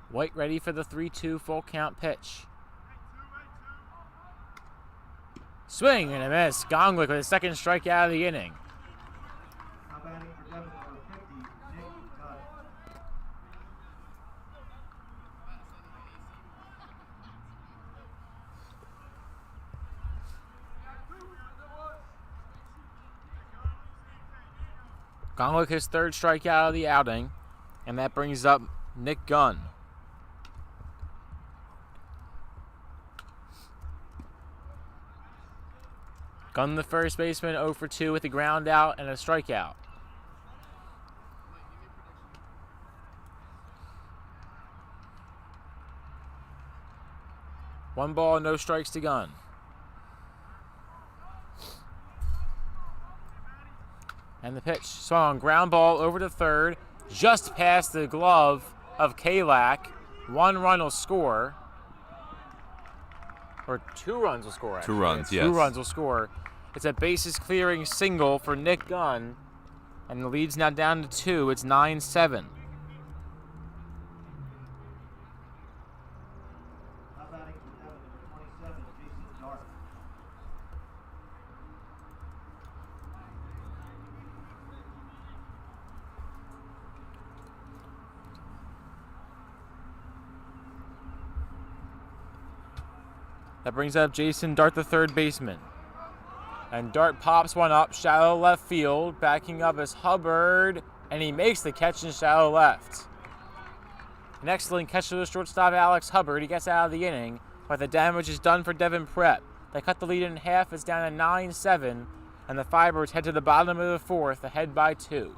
White ready for the 3-2 full count pitch. Swing and a miss. Gonglick with a second strikeout of the inning. Now batting for Devon, number 50, Nick Gunn. Gonglick his 3rd strikeout of the outing, and that brings up Nick Gunn. Gunn, the first baseman, 0 for 2 with a ground out and a strikeout. One ball, no strikes to Gunn. And the pitch swung on ground ball over to third, just past the glove of Kalak. 1 run will score. Or 2 runs will score, actually. 2 runs, yes. 2 runs will score. It's a bases clearing single for Nick Gunn. And the lead's now down to 2. It's 9-7. Now batting for Devon, number 27, Jason Dart. That brings up Jason Dart, the 3rd baseman. And Dart pops one up, shallow left field. Backing up is Hubbard, and he makes the catch in shallow left. An excellent catch to the shortstop, Alex Hubbard. He gets out of the inning, but the damage is done for Devon Prep. They cut the lead in half. It's down to 9-7, and the Firebirds head to the bottom of the 4th, ahead by 2.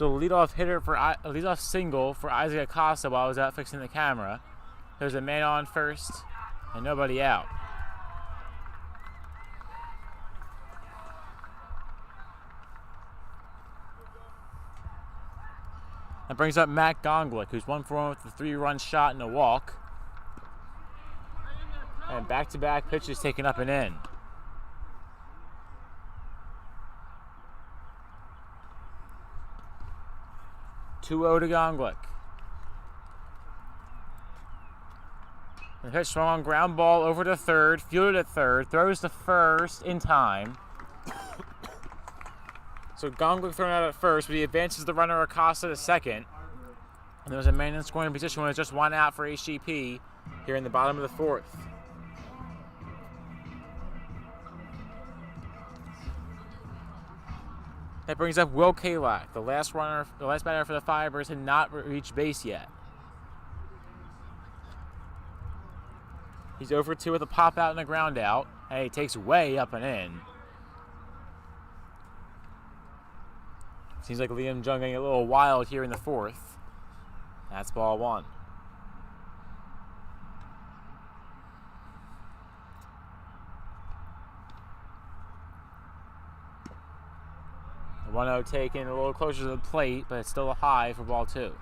So leadoff single for Isaac Acosta while I was out fixing the camera. There's a man on first and nobody out. That brings up Matt Gonglick, who's 1 for 1 with a 3-run shot and a walk. And back-to-back pitches taken up and in. 2-0 to Gonglick. The pitch swung on ground ball over to third, fielded at third, throws to first in time. So Gonglick thrown out at first, but he advances the runner Acosta to second. And there's a man in scoring position when it's just 1 out for HGP here in the bottom of the 4th. That brings up Will Kalak. The last batter for the Firebirds had not reached base yet. He's 0 for 2 with a pop out and a ground out, and he takes way up and in. Seems like Liam Jung getting a little wild here in the 4th. That's ball 1. The 1-0 taken a little closer to the plate, but it's still a high for ball 2.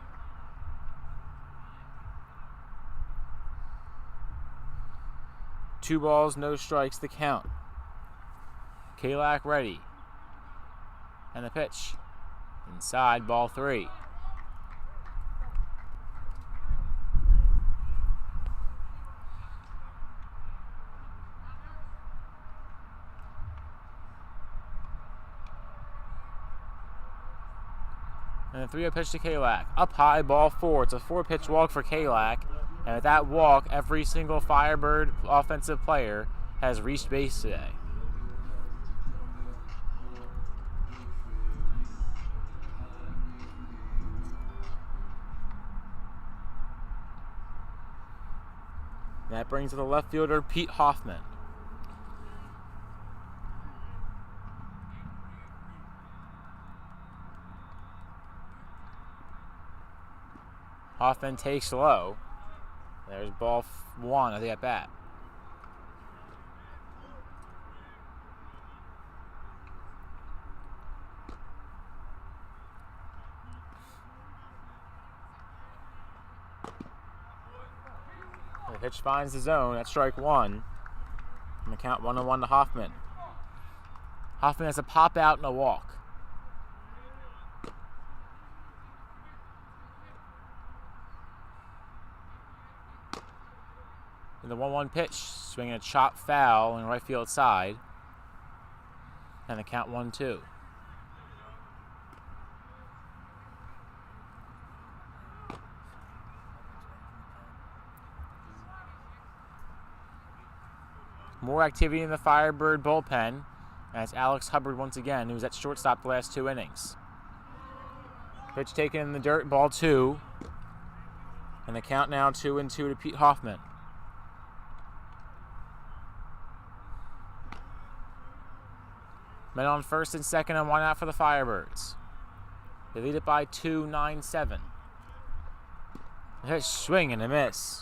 Two balls, no strikes, the count. Kalak ready. And the pitch. Inside, ball 3. And the 3-0 pitch to Kalak. Up high, ball 4. It's a 4-pitch walk for Kalak. And with that walk, every single Firebird offensive player has reached base today. And that brings to the left fielder, Pete Hoffman. Hoffman takes low. There's ball 1 at the at-bat. The pitch finds the zone at strike 1. And the count 1-1 to Hoffman. Hoffman has a pop out and a walk. And the 1-1 pitch, swinging a chop foul in right field side. And the count 1-2. More activity in the Firebird bullpen as Alex Hubbard once again, who was at shortstop the last 2 innings. Pitch taken in the dirt, ball 2. And the count now 2-2 to Pete Hoffman. Men on first and second and 1 out for the Firebirds. They lead it by 2, 9-7. Swing and a miss.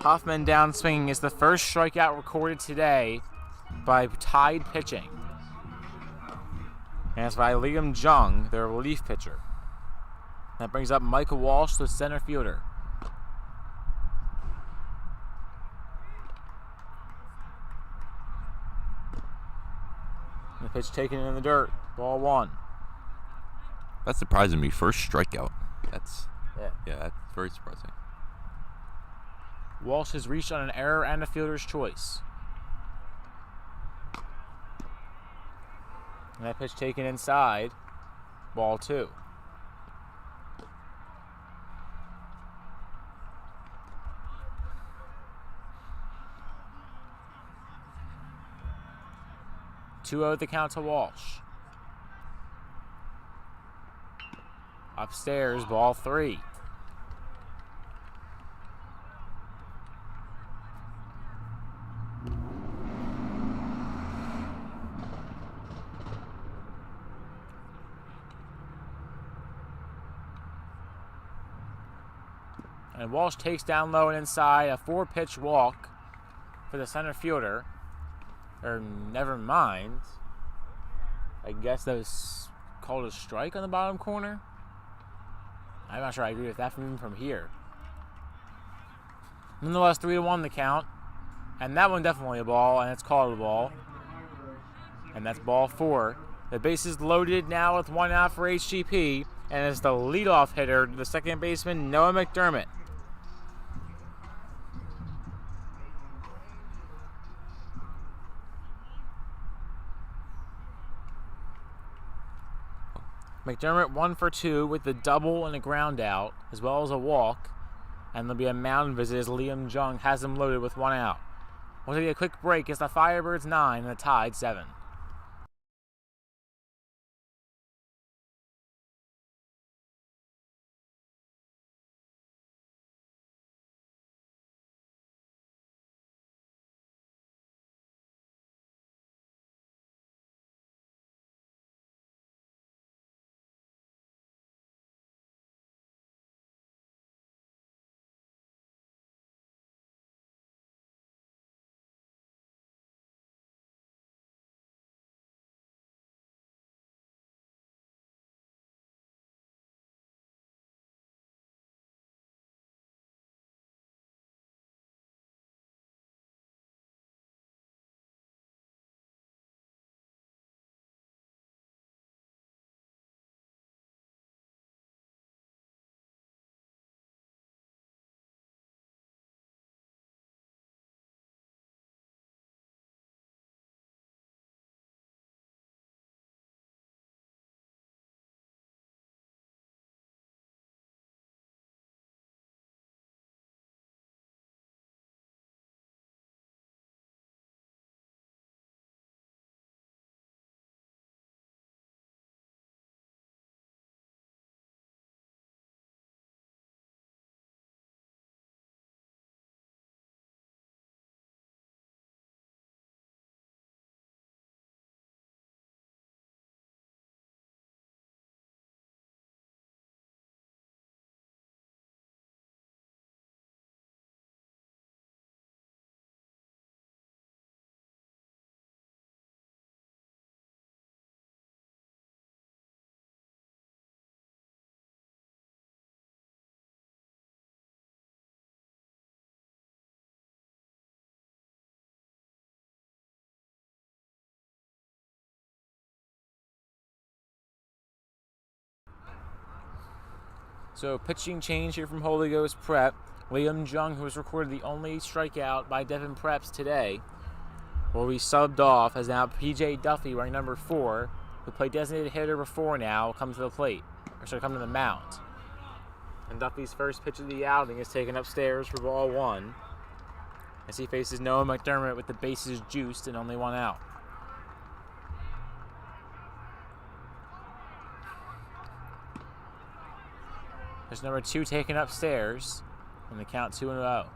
Hoffman down swinging is the first strikeout recorded today by tied pitching. And it's by Liam Jung, their relief pitcher. That brings up Micah Walsh, the center fielder. And the pitch taken in the dirt, ball 1. That's surprising me. First strikeout. That's that's very surprising. Walsh has reached on an error and a fielder's choice. And that pitch taken inside, ball 2. Two-0 the count to Walsh. Upstairs, ball 3. and Walsh takes down low and inside, a 4-pitch walk for the center fielder. Or never mind. I guess that was called a strike on the bottom corner. I'm not sure I agree with that from here. Nonetheless, 3-1 the count. And that one definitely a ball, and it's called a ball. And that's ball 4. The base is loaded now with 1 out for HGP, and it's the leadoff hitter, the second baseman, Noah McDermott. McDermott 1 for 2 with the double and a ground out, as well as a walk. And there'll be a mound visit as Liam Jung has him loaded with 1 out. We'll take a quick break as the Firebirds 9 and the Tide 7. So pitching change here from Holy Ghost Prep. Liam Jung, who has recorded the only strikeout by Devon Preps today, will be subbed off as now PJ Duffy, wearing number 4, who played designated hitter before now, comes to the plate. Or should come to the mound. And Duffy's first pitch of the outing is taken upstairs for ball 1 as he faces Noah McDermott with the bases juiced and only 1 out. There's number 2 taken upstairs, and the count 2-0.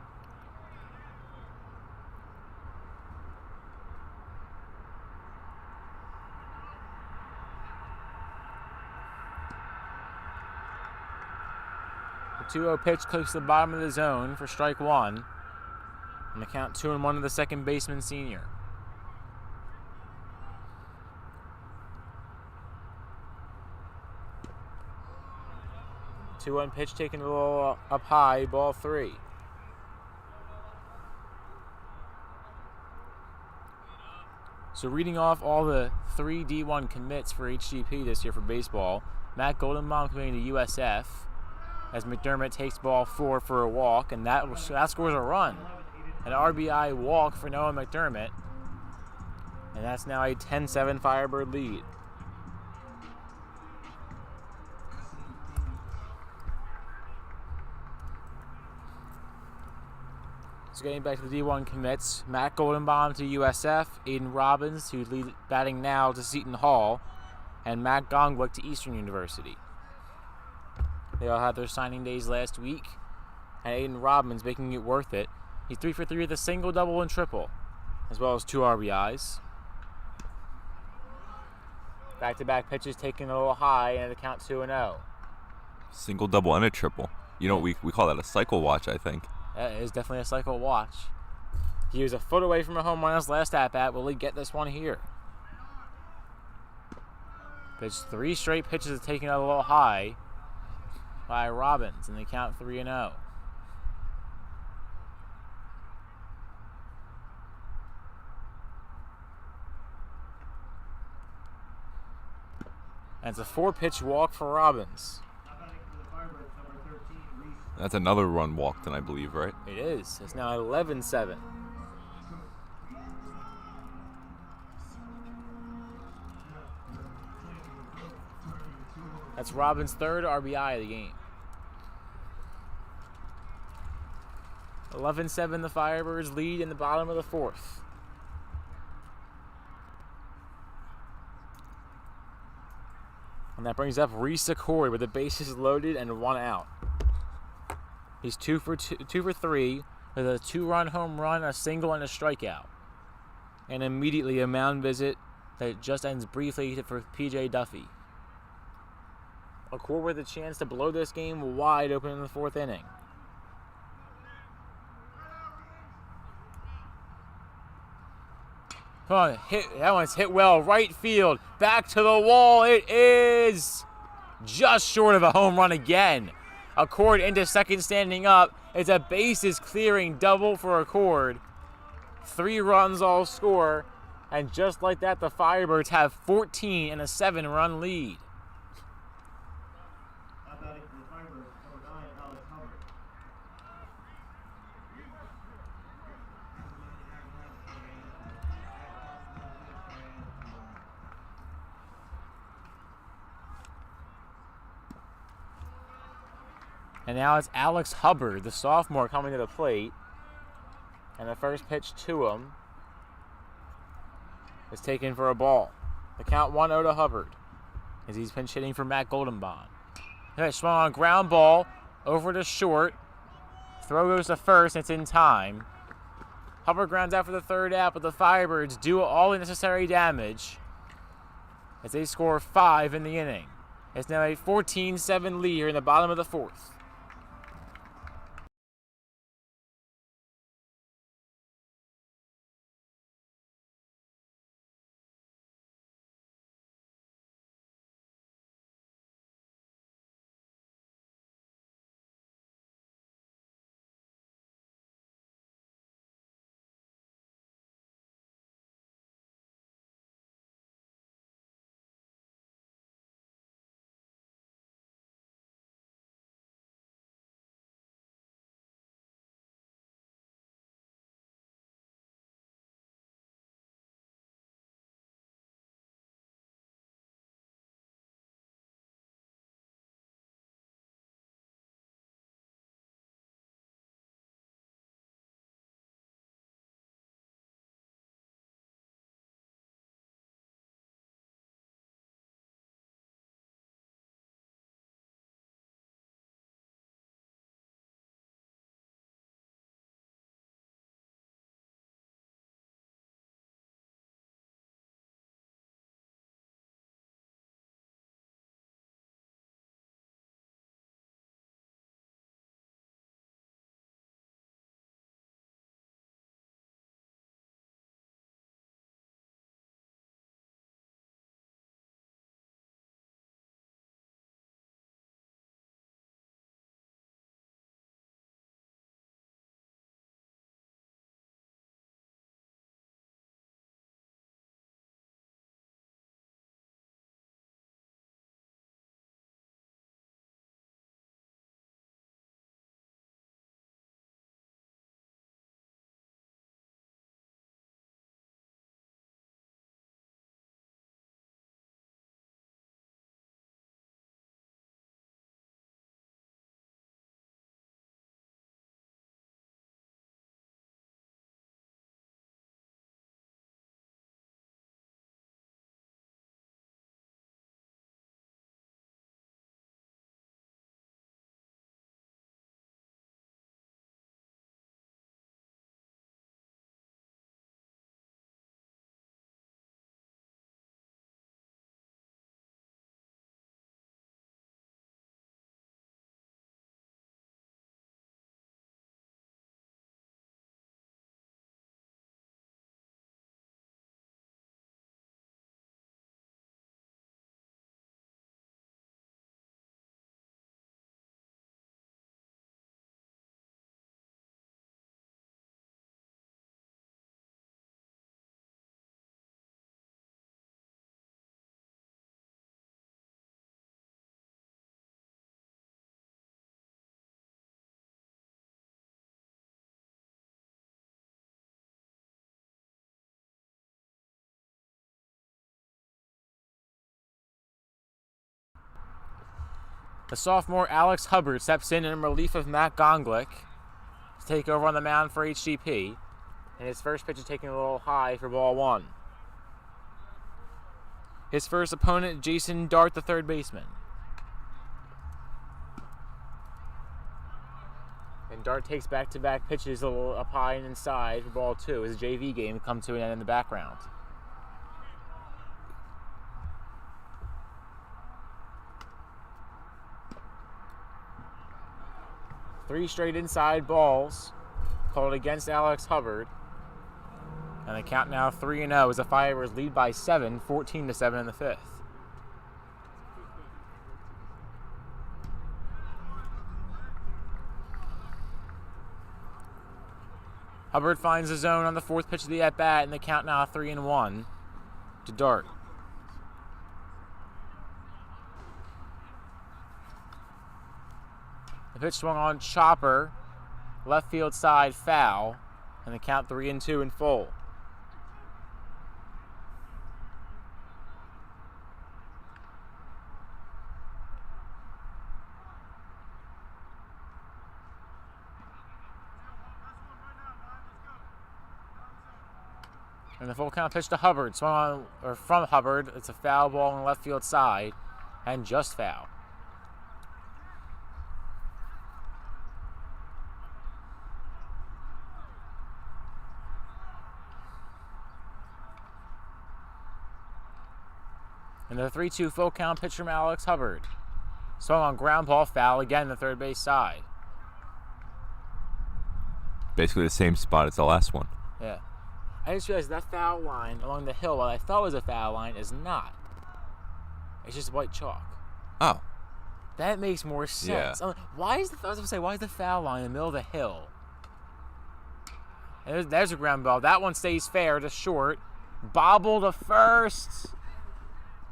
The 2-0 pitch clicks to the bottom of the zone for strike 1, and the count 2-1 to the second baseman senior. The 2-1 pitch taken a little up high, ball 3. So reading off all the 3 D1 commits for HGP this year for baseball, Matt Goldenbaum coming to USF as McDermott takes ball 4 for a walk, and that scores a run. An RBI walk for Noah McDermott, and that's now a 10-7 Firebird lead. So getting back to the D1 commits, Matt Goldenbaum to USF, Aiden Robbins, who's batting now, to Seton Hall, and Matt Gongwick to Eastern University. They all had their signing days last week, and Aiden Robbins making it worth it. He's 3 for 3 with a single, double, and triple, as well as 2 RBIs. Back-to-back pitches taken a little high, and the count 2-0. Single, double, and a triple. You know, we call that a cycle watch, I think. That is definitely a cycle watch. He was a foot away from a home run his last at-bat. Will he get this one here? Pitch 3 straight pitches is taken out a little high by Robbins, and they count 3-0. And it's a 4-pitch walk for Robbins. Now batting for the Firebirds, number 13, Reese. That's another run walked, then I believe, right? It is. It's now 11-7. That's Robbins' 3rd RBI of the game. 11-7, the Firebirds lead in the bottom of the 4th. And that brings up Reese Corey with the bases loaded and 1 out. He's 2 for 3 with a 2-run home run, a single, and a strikeout. And immediately a mound visit that just ends briefly for PJ Duffy. A Corey with a chance to blow this game wide open in the 4th inning. Come on, that one's hit well, right field, back to the wall. It is just short of a home run again. Accord into second standing up. It's a bases clearing double for Accord. 3 runs all score, and just like that, the Firebirds have 14 and a 7-run lead. Now batting for the Firebirds, number 9, Alex Hubbard. And now it's Alex Hubbard, the sophomore, coming to the plate. And the first pitch to him is taken for a ball. The count 1-0 to Hubbard as he's pinch hitting for Matt Goldenbond. Okay, swung on a ground ball over to short. Throw goes to first, and it's in time. Hubbard grounds out for the 3rd out, but the Firebirds do all the necessary damage as they score 5 in the inning. It's now a 14-7 lead here in the bottom of the 4th. The sophomore Alex Hubbard steps in relief of Matt Gonglick to take over on the mound for HGP. And his first pitch is taken a little high for ball 1. His first opponent, Jason Dart, the third baseman. And Dart takes back-to-back pitches a little up high and inside for ball 2 as the JV game comes to an end in the background. Three straight inside balls called against Alex Hubbard. And the count now 3-0 as the Firebirds lead by 7, 14-7 in the 5th. Hubbard finds the zone on the 4th pitch of the at-bat, and the count now 3-1 to Dart. The pitch swung on chopper, left field side foul, and the count 3-2 in full. And the full count pitch to Hubbard, swung on, or from Hubbard. It's a foul ball on the left field side, and just foul. And the 3-2 full count pitch from Alex Hubbard. Swung on ground ball, foul again, the third base side. Basically the same spot as the last one. Yeah. I just realized that foul line along the hill, what I thought was a foul line, is not. It's just white chalk. Oh. That makes more sense. Yeah. Why is the foul line in the middle of the hill? And there's a ground ball. That one stays fair to short. Bobble to first.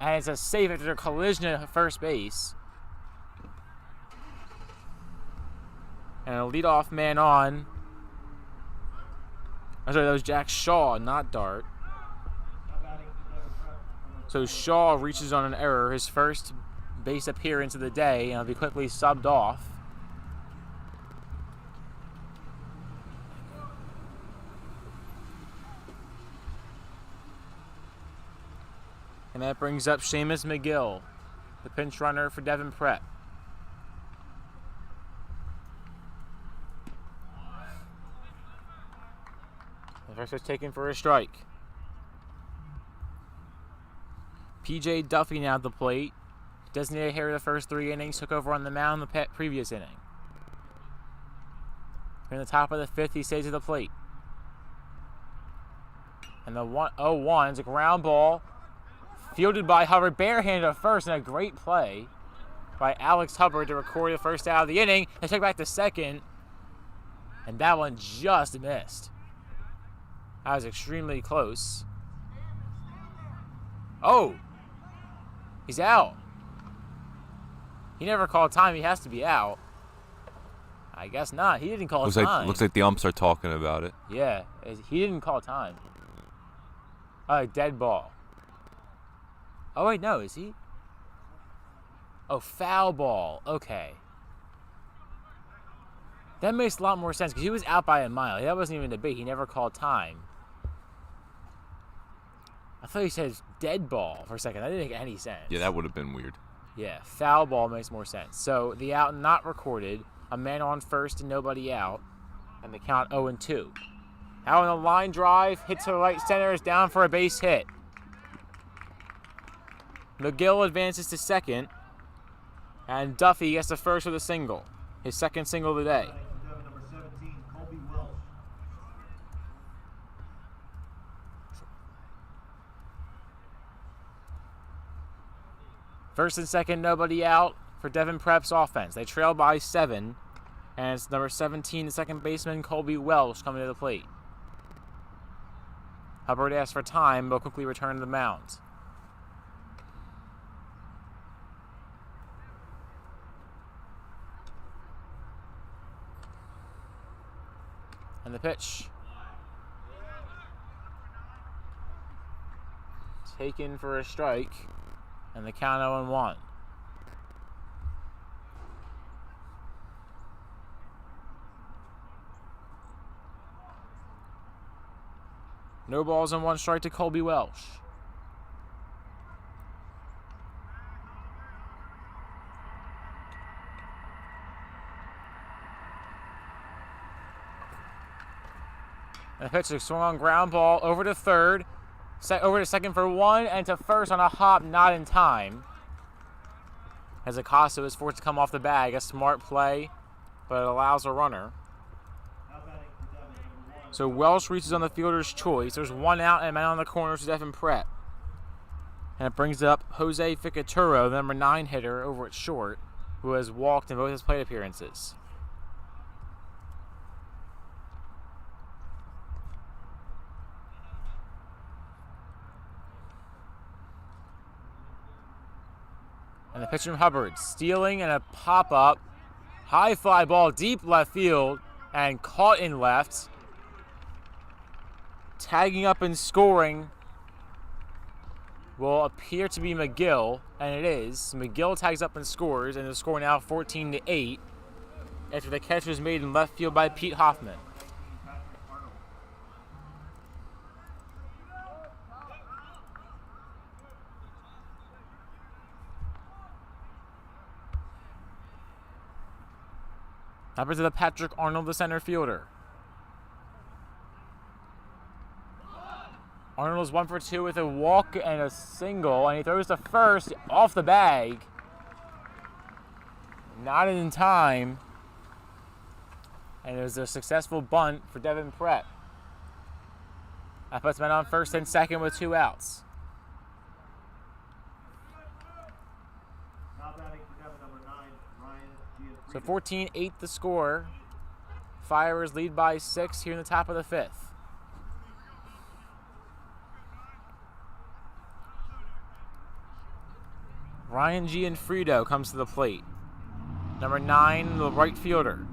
And it's a save after a collision at first base. And a leadoff man on. I'm sorry, that was Jack Shaw, not Dart. So Shaw reaches on an error, his first base appearance of the day, and he'll be quickly subbed off. And that brings up Seamus McGill, the pinch runner for Devon Prep. The first was taken for a strike. P.J. Duffy now at the plate. Designated hitter the first 3 innings, took over on the mound the previous inning. In the top of the 5th, he stays at the plate. And the 0-1 is a ground ball. Fielded by Hubbard, barehanded at first, and a great play by Alex Hubbard to record the first out of the inning. They took back to second, and that one just missed. That was extremely close. Oh! He's out. He never called time. He has to be out. I guess not. He didn't call time. Looks like the umps are talking about it. Yeah, he didn't call time. Dead ball. Oh, wait, no, is he? Oh, foul ball. Okay. That makes a lot more sense because he was out by a mile. That wasn't even a debate. He never called time. I thought he said dead ball for a second. That didn't make any sense. Yeah, that would have been weird. Yeah, foul ball makes more sense. So the out not recorded, a man on first and nobody out, and the count 0-2. Out on the line drive, hits to the right center, is down for a base hit. McGill advances to second, and Duffy gets the first with a single, his second single of the day. Devon, number 17, Colby Welsh. First and second, nobody out for Devon Prep's offense. They trail by 7, and it's number 17, the second baseman, Colby Welsh, coming to the plate. Hubbard asks for time, but quickly return to the mound. And the pitch. Taken for a strike. And the count 0-1. No balls and 1 strike to Colby Welsh. And the pitch is swung on ground ball over to third. Over to second for 1 and to first on a hop, not in time. As Acosta is forced to come off the bag. A smart play, but it allows a runner. So Welsh reaches on the fielder's choice. There's 1 out and a man on the corner to Devon Prep. And it brings up Jose Ficaturo, the number 9 hitter, over at short, who has walked in both his plate appearances. And the pitch from Hubbard, stealing and a pop-up. High fly ball, deep left field, and caught in left. Tagging up and scoring will appear to be McGill, and it is. McGill tags up and scores, and the score now 14-8 after the catch was made in left field by Pete Hoffman. Happens to the Patrick Arnold, the center fielder. Arnold's 1 for 2 with a walk and a single, and he throws to first off the bag. Not in time. And it was a successful bunt for Devon Prep. That puts men on first and second with 2 outs. Now batting for Devon, number 9, Ryan Gianfrido. So 14-8 the score. Fireers lead by 6 here in the top of the 5th. Ryan Gianfrido comes to the plate. Number 9, the right fielder.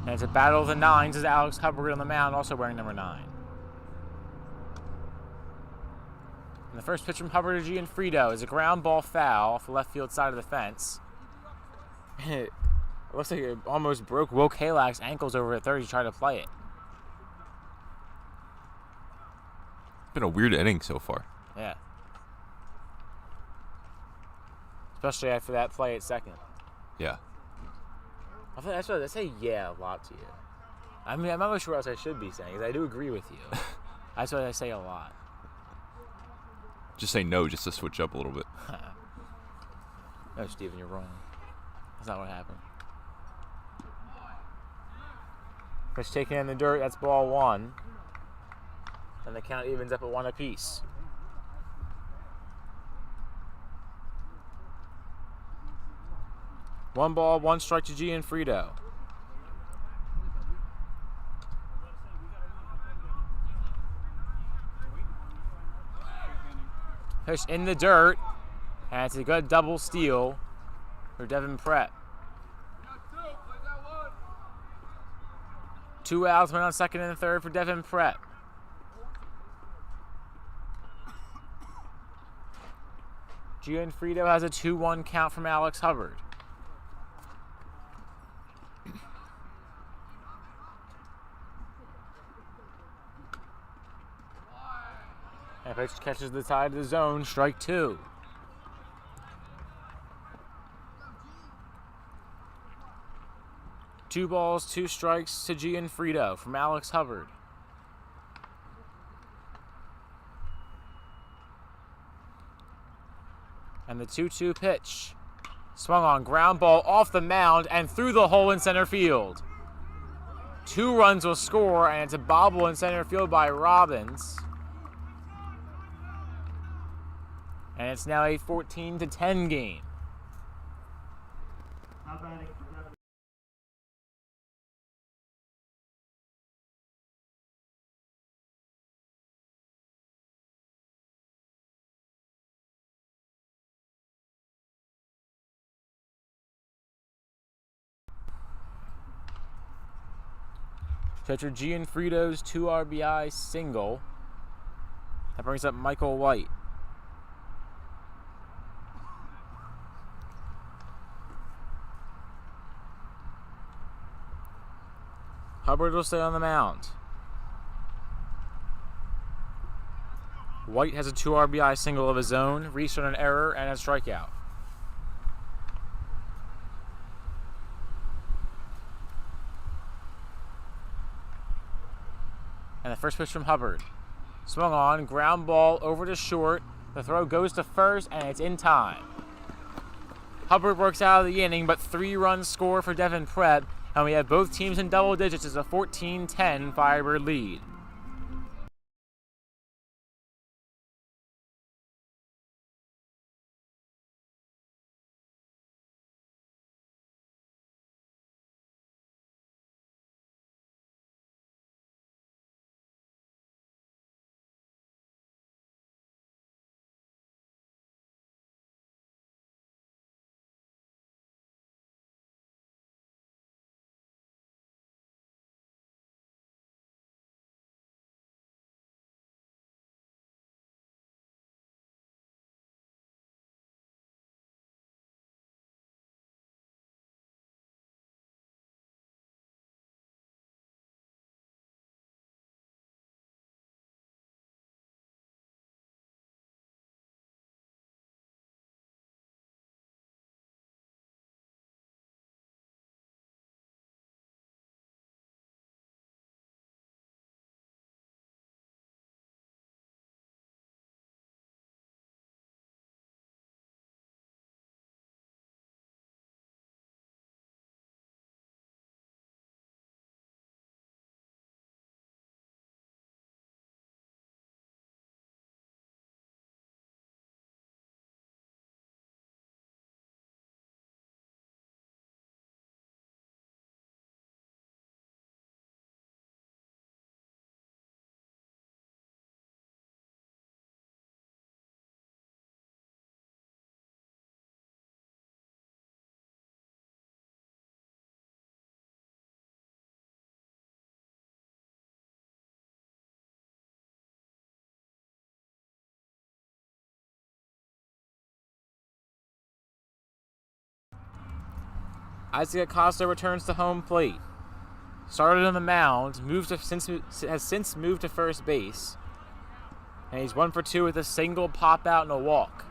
And it's a battle of the 9s as Alex Hubbard on the mound, also wearing number 9. And the first pitch from Hubbard to Gianfrido is a ground ball foul off the left field side of the fence. It looks like it almost broke Will Kalak's ankles over at third. He tried to play it. It's been a weird inning so far. Yeah. Especially after that play at second. Yeah. I thought that's what I say yeah a lot to you. I mean, I'm not really sure what else I should be saying, because I do agree with you. That's what I say a lot. Just say no, just to switch up a little bit. No, Steven, you're wrong. That's not what happened. Pitch taken in the dirt, that's ball 1. And the count evens up at 1 apiece. One ball, 1 strike to Gianfrido. Pitch in the dirt, and it's a good double steal for Devon Prep. 2 outs, went on second and third for Devon Prep. Gianfrido has a 2-1 count from Alex Hubbard. And pitch catches the side of the zone, strike 2. Two balls, 2 strikes to Gianfrido from Alex Hubbard. And the 2-2 pitch. Swung on, ground ball off the mound and through the hole in center field. 2 runs will score, and it's a bobble in center field by Robbins. And it's now a 14-10 game. Now batting for Devon. Catcher Gianfrido's 2 RBI single. That brings up Michael White. Hubbard will stay on the mound. White has a 2 RBI single of his own, reached on an error, and a strikeout. And the first pitch from Hubbard. Swung on, ground ball over to short. The throw goes to first, and it's in time. Hubbard works out of the inning, but 3 runs score for Devon Prep, and we have both teams in double digits as a 14-10 Firebird lead. Isaac Acosta returns to home plate. Started on the mound, has since moved to first base, and he's 1 for 2 with a single, pop out, and a walk.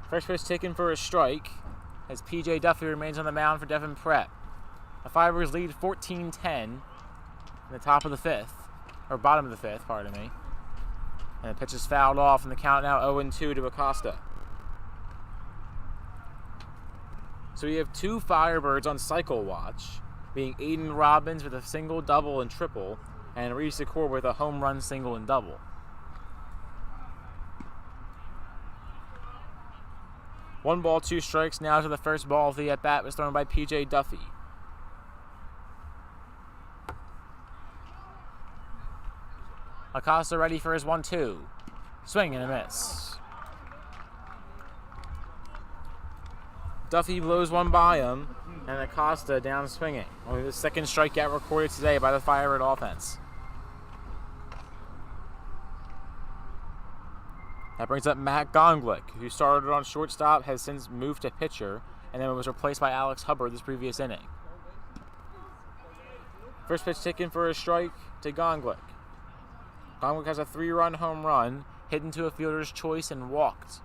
First pitch taken for a strike as PJ Duffy remains on the mound for Devon Prep. The Firebirds lead 14-10 in the top of the 5th, or bottom of the 5th, pardon me. And the pitch is fouled off, and the count now 0-2 to Acosta. So we have 2 Firebirds on cycle watch, being Aiden Robbins with a single, double, and triple, and Reese Secor with a home run, single, and double. 1 ball, 2 strikes now to the first ball of the at-bat was thrown by PJ Duffy. Acosta ready for his 1-2. Swing and a miss. Duffy blows one by him, and Acosta down swinging. Only the second strikeout recorded today by the Firebird offense. That brings up Matt Gonglick, who started on shortstop, has since moved to pitcher, and then was replaced by Alex Hubbard this previous inning. First pitch taken for a strike to Gonglick. Gonglick has a 3-run home run, hit into a fielder's choice, and walked.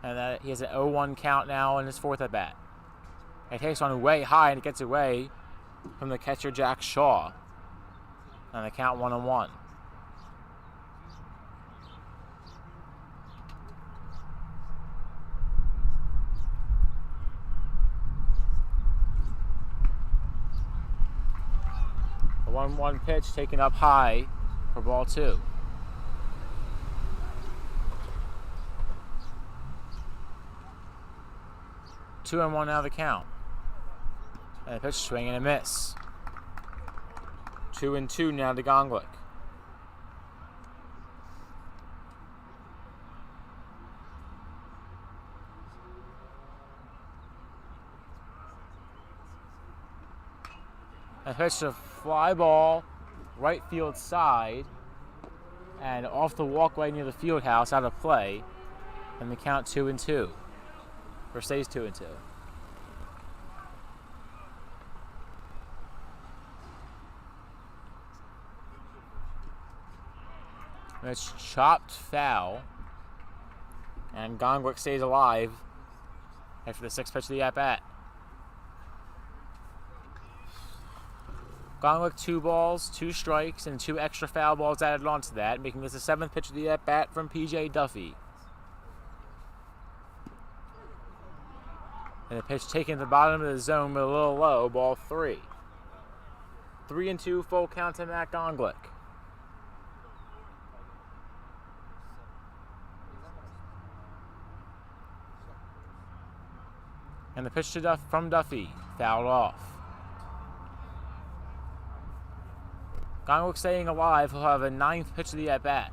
And he has an 0-1 count now in his 4th at bat. He takes one way high and it gets away from the catcher Jack Shaw. And the count 1-1. The 1-1 pitch taken up high for ball 2. 2-1 now the count. And a pitch, swing and a miss. 2-2 now to Gonglick. A pitch, a fly ball, right field side, and off the walkway near the field house, out of play, and the count 2-2. Or stays 2-2. And it's chopped foul. And Gongwick stays alive after the sixth pitch of the at-bat. Gongwick 2 balls, 2 strikes, and 2 extra foul balls added onto that, making this the 7th pitch of the at-bat from PJ Duffy. And the pitch taken at the bottom of the zone but a little low, ball 3. 3-2 full count to Matt Gongwick. And the pitch to from Duffy, fouled off. Gongwick staying alive, he'll have a 9th pitch of the at-bat.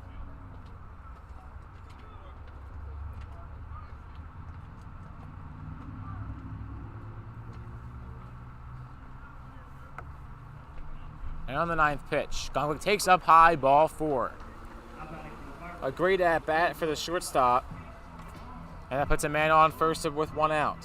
And on the 9th pitch, Gongwick takes up high, ball 4. A great at-bat for the shortstop. And that puts a man on first with 1 out.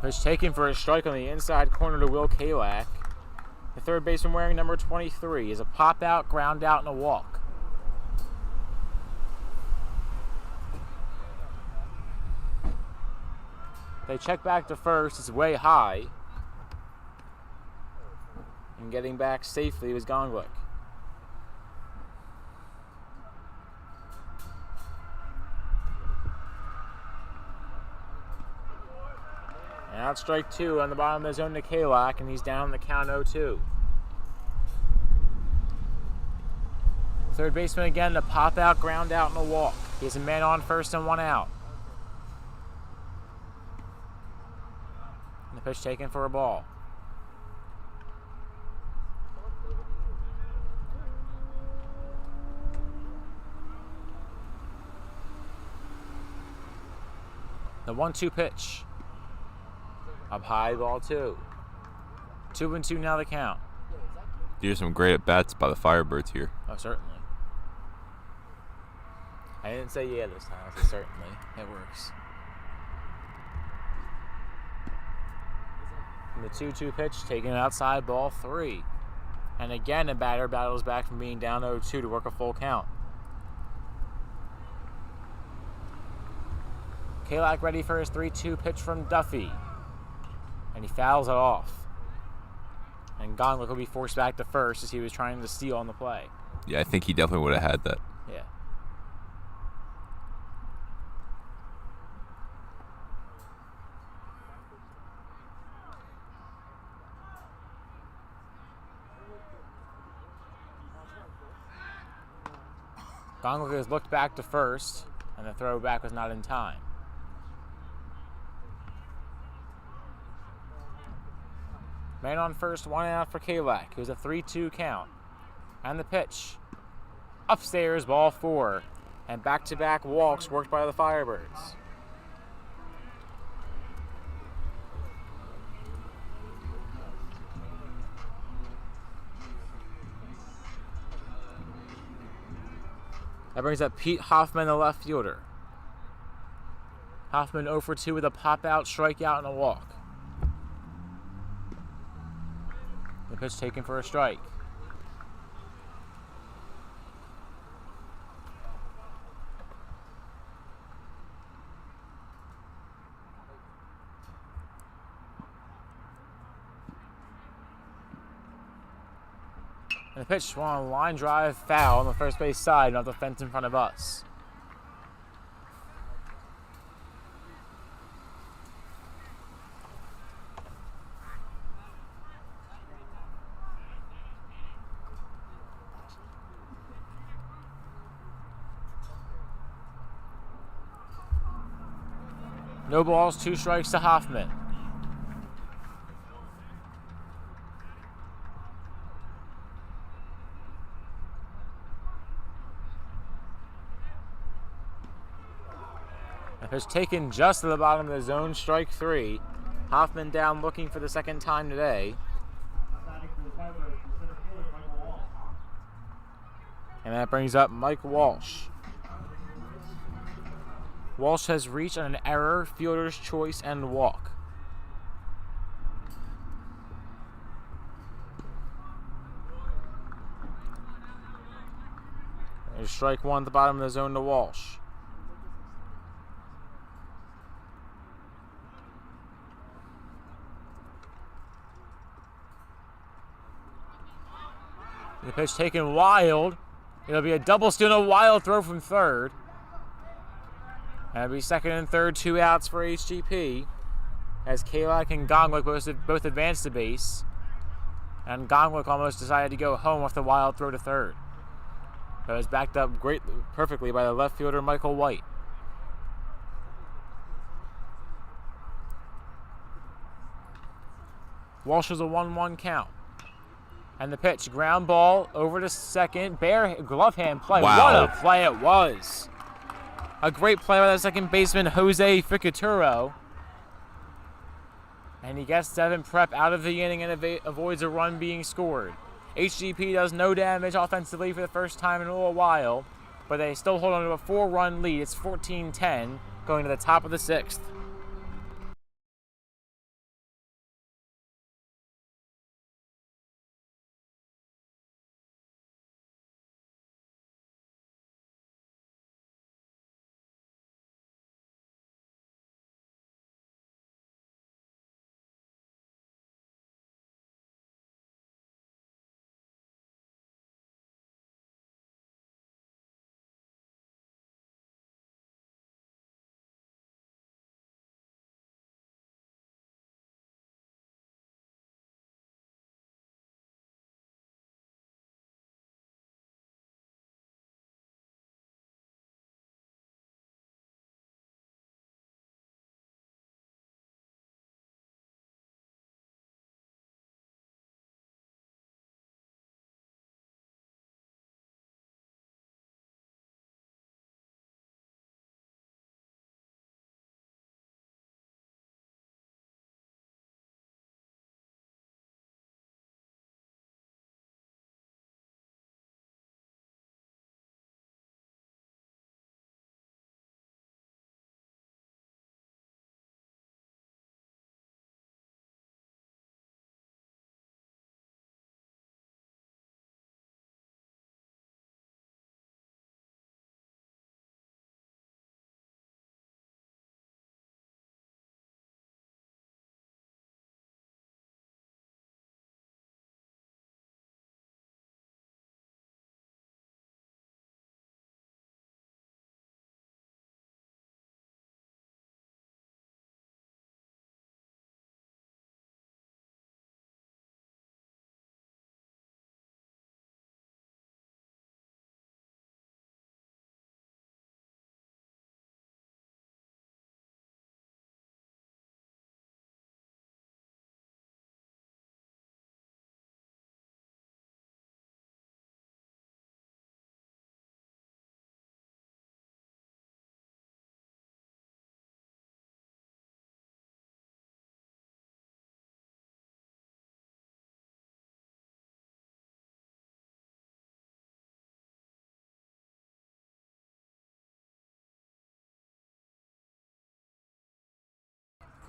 Pitch taken for a strike on the inside corner to Will Kalak. The third baseman wearing number 23 is a pop out, ground out, and a walk. They check back to first. It's way high. And getting back safely was Gongwick. And out strike 2 on the bottom of the zone to Kalak, and he's down the count 0-2. Third baseman again, the pop out, ground out, and a walk. He has a man on first and 1 out. And the pitch taken for a ball. The 1-2 pitch. Up high, ball 2. 2-2 now the count. There's some great at-bats by the Firebirds here. Oh, certainly. I didn't say yeah this time. I said certainly. It works. And the 2-2 pitch taken outside, ball 3. And again, a batter battles back from being down 0-2 to work a full count. Kalak ready for his 3-2 pitch from Duffy. And he fouls it off. And Gongwick will be forced back to first as he was trying to steal on the play. Yeah, I think he definitely would have had that. Yeah. Gongwick has looked back to first, and the throw back was not in time. Man on first, 1 out for Kalak. It was a 3-2 count. And the pitch. Upstairs, ball 4. And back-to-back walks worked by the Firebirds. That brings up Pete Hoffman, the left fielder. Hoffman 0 for 2 with a pop-out, strikeout, and a walk. The pitch taken for a strike. And the pitch swung on a line drive foul on the first base side, not the fence in front of us. No balls, 2 strikes to Hoffman. A pitch taken just to the bottom of the zone, strike 3. Hoffman down looking for the second time today. Batting for the Firebirds, the center fielder, Michael Wall. And that brings up Mike Walsh. Walsh has reached on an error, fielder's choice, and walk. There's strike one at the bottom of the zone to Walsh. The pitch taken wild. It'll be a double steal and a wild throw from third. And it'll be second and third, 2 outs for HGP. As Kalak and Gongwick both advance to base. And Gongwick almost decided to go home with the wild throw to third. But it was backed up perfectly by the left fielder Michael White. Walsh is a 1-1 count. And the pitch, ground ball over to second. Bare glove hand play. Wow. What a play it was. A great play by the second baseman, Jose Ficaturo. And he gets Devon Prep out of the inning and avoids a run being scored. HGP does no damage offensively for the first time in a little while, but they still hold on to a 4-run lead. It's 14-10 going to the top of the 6th.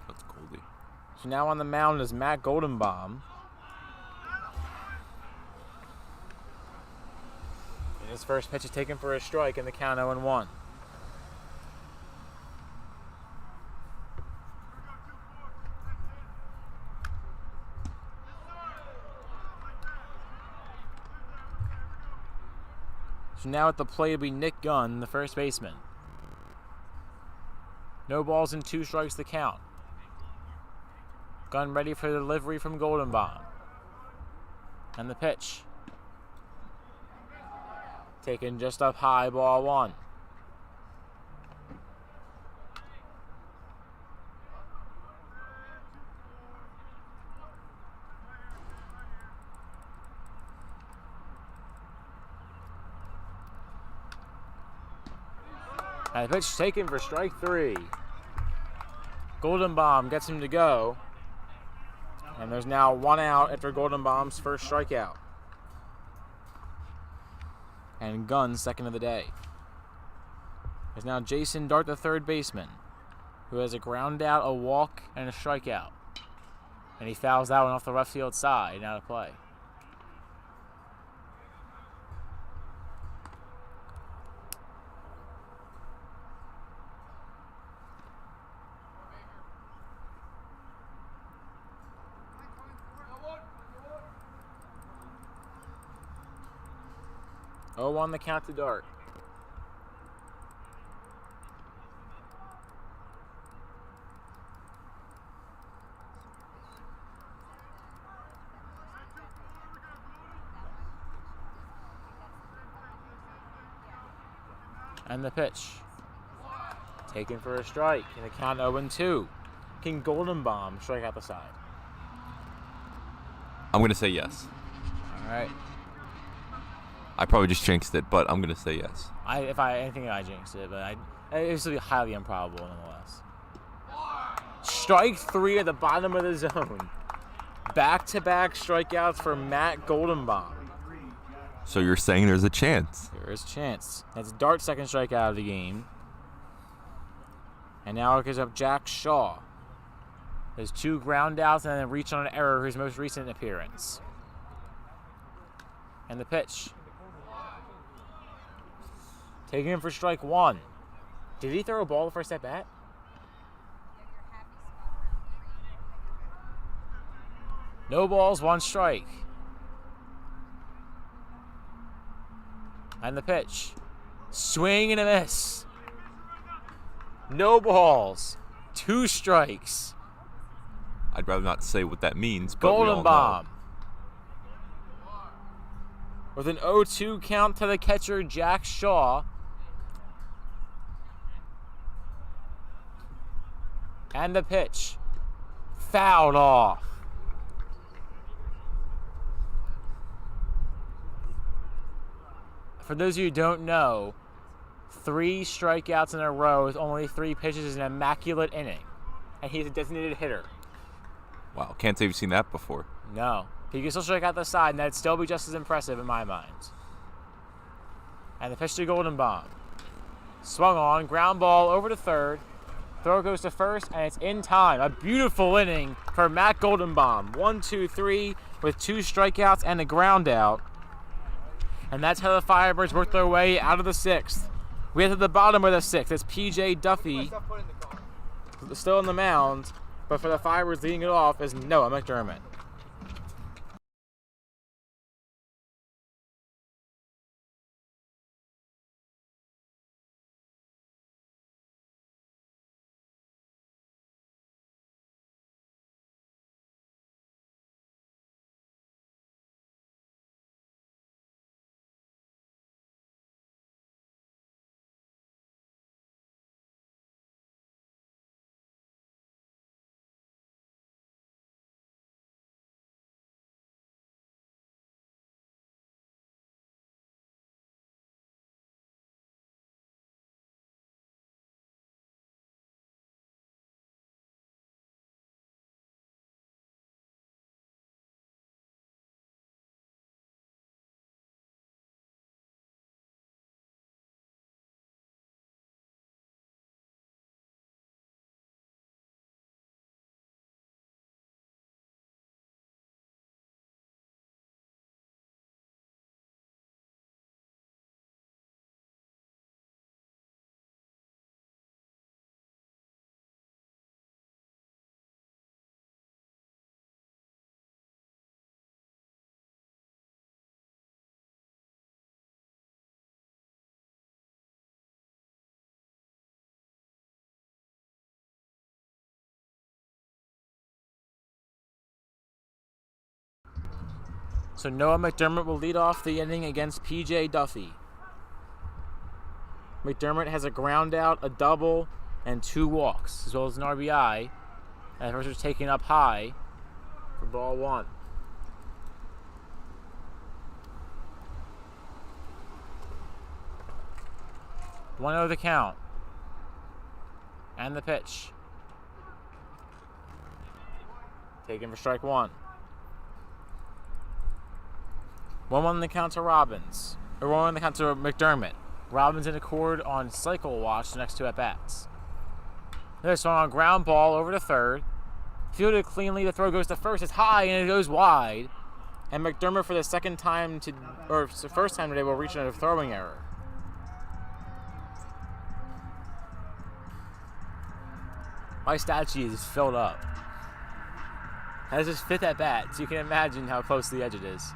That's Goldie. So now on the mound is Matt Goldenbaum. And his first pitch is taken for a strike in the count 0-1. So now at the plate will be Nick Gunn, the first baseman. No balls and 2 strikes to count. Gunn ready for the delivery from Goldenbaum. And the pitch. Taken just up high, ball 1. And the pitch taken for strike 3. Goldenbaum gets him to go. And there's now 1 out after Goldenbaum's first strikeout. And Gunn's second of the day. There's now Jason Dart, the third baseman, who has a ground out, a walk, and a strikeout. And he fouls that one off the left field side, out of play. Oh, on the count to Dart. And the pitch. Taken for a strike. In the count 0-2. Can Golden Bomb strike out the side? I'm going to say yes. All right. I probably just jinxed it, but I'm going to say yes. I think I jinxed it, but it was highly improbable nonetheless. Strike 3 at the bottom of the zone. Back-to-back strikeouts for Matt Goldenbaum. So you're saying there's a chance? There is a chance. That's Dart's second strikeout of the game. And now it goes up Jack Shaw. There's 2 ground outs and then a reach on an error, his most recent appearance. And the pitch. Taking him for strike 1. Did he throw a ball the first at bat? No balls, 1 strike. And the pitch. Swing and a miss. No balls. 2 strikes. I'd rather not say what that means, but we all Golden know. Bomb. With an 0-2 count to the catcher, Jack Shaw. And the pitch. Fouled off. For those of you who don't know, 3 strikeouts in a row with only 3 pitches is an immaculate inning. And he's a designated hitter. Wow, can't say we've seen that before. No. He can still strike out the side, and that'd still be just as impressive in my mind. And the pitch to Golden Bomb. Swung on, ground ball over to third. Throw goes to first, and it's in time. A beautiful inning for Matt Goldenbaum. 1-2-3 with 2 strikeouts and a ground out. And that's how the Firebirds work their way out of the 6th. We get to the bottom of the 6th. It's P.J. Duffy still on the mound, but for the Firebirds leading it off is Noah McDermott. So Noah McDermott will lead off the inning against P.J. Duffy. McDermott has a ground out, a double, and 2 walks, as well as an RBI. And the first was taken up high for ball 1. One over the count. And the pitch. Taken for strike 1. 1-1 the count to Robbins. We're rolling the count to McDermott. Robbins and Accord on cycle watch the next two at-bats. This one on ground ball over to third. Fielded cleanly. The throw goes to first. It's high and it goes wide. And McDermott for the first time today will reach a throwing error. My stat sheet is filled up. That is his fifth at bat, so you can imagine how close to the edge it is.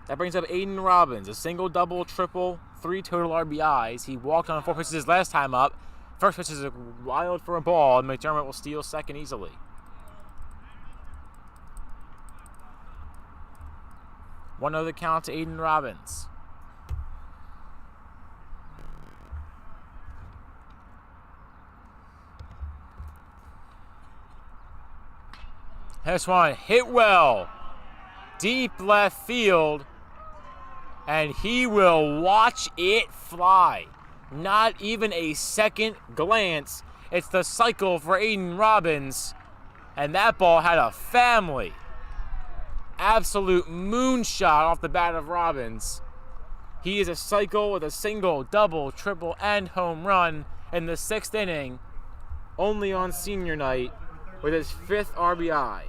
That brings up Aiden Robbins, a single, double, triple, 3 total RBIs. He walked on 4 pitches his last time up. First pitch is wild for a ball, and McDermott will steal second easily. One the count to Aiden Robbins. This one hit well. Deep left field. And he will watch it fly. Not even a second glance. It's the cycle for Aiden Robbins. And that ball had a family. Absolute moonshot off the bat of Robbins. He is a cycle with a single, double, triple, and home run in the 6th inning. Only on senior night with his 5th RBI.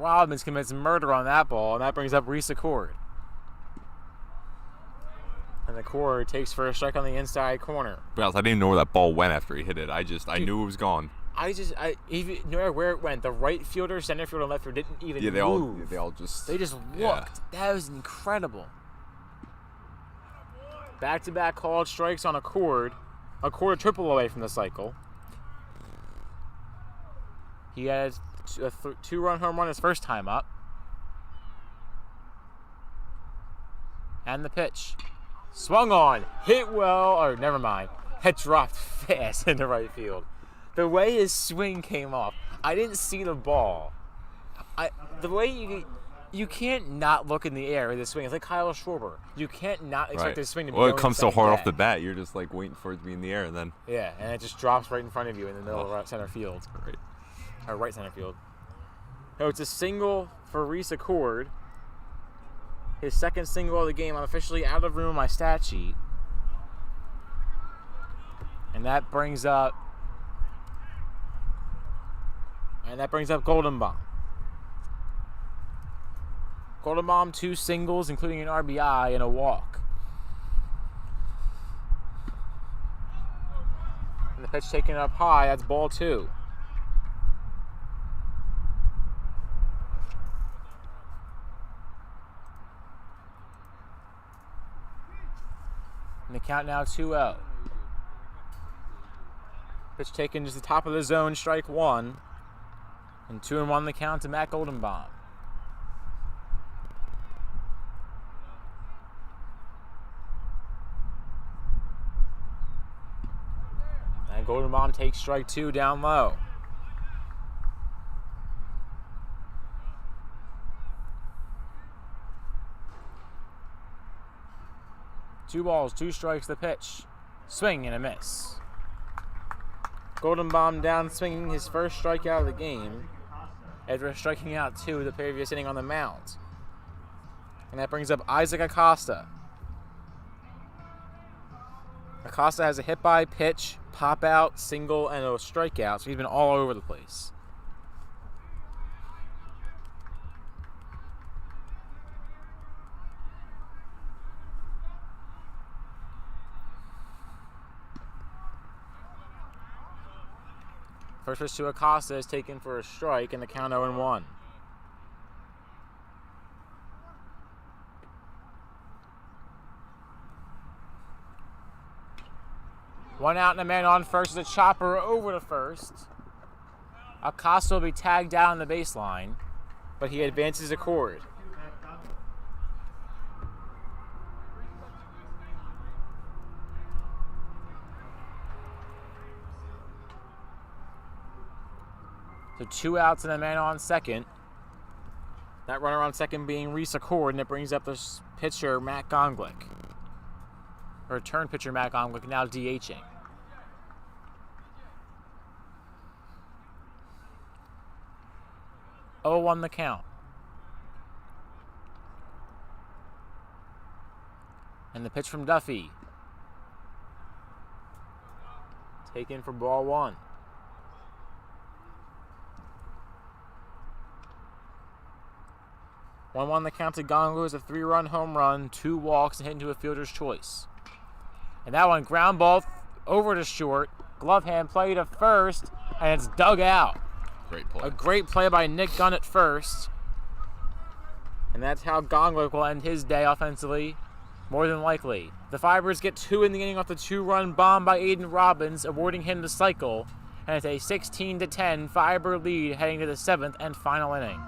Robbins commits murder on that ball, and that brings up Reese Accord. And Accord takes for a strike on the inside corner. I didn't even know where that ball went after he hit it. I knew it was gone. Even no matter where it went, the right fielder, center fielder, and left fielder didn't even move. They just looked. That was incredible. Back-to-back called strikes on Accord. Accord a triple away from the cycle. He had a 2-run home run his first time up. And the pitch. Swung on, hit well, or never mind. That dropped fast into right field. The way his swing came off, I didn't see the ball. The way you can't not look in the air with this swing. It's like Kyle Schwarber. You can't not expect this swing to be Well, going it comes so second hard deck. off the bat. You're just like waiting for it to be in the air, and then Yeah, and it just drops right in front of you in the middle of right center field. Right. Or right center field. So it's a single for Reese Accord. His 2nd single of the game. I'm officially out of room on my stat sheet. And that brings up Goldenbaum. Goldenbaum 2 singles, including an RBI and a walk. And the pitch taken up high, that's ball 2. And the count now 2-0. Pitch taken just the top of the zone, strike 1. And 2-1 the count to Matt Goldenbaum. And Goldenbaum takes strike 2 down low. Two balls, 2 strikes, the pitch. Swing and a miss. Goldenbaum down swinging his first strikeout of the game after striking out 2 the previous inning on the mound. And that brings up Isaac Acosta. Acosta has a hit by pitch, pop out, single, and a strikeout, so he's been all over the place. First pitch to Acosta is taken for a strike, and the count 0-1. One out and a man on first. The chopper over to first. Acosta will be tagged down on the baseline, but he advances Accord. So 2 outs and a man on second. That runner on second being Reese Accord, and it brings up the pitcher, Matt Gonglick. Return pitcher, Matt Gonglick, now DHing. Oh, 0-1 the count. And the pitch from Duffy. Taken for ball 1. 1-1 the count to Gongo is a 3-run home run, 2 walks, and hit into a fielder's choice. And that one, ground ball over to short. Glove hand play to first, and it's dug out. Great play. A great play by Nick Gunn at first. And that's how Gongo will end his day offensively, more than likely. The Fibers get 2 in the inning off the 2-run bomb by Aiden Robbins, awarding him the cycle. And it's a 16-10 Fiber lead heading to the 7th and final inning.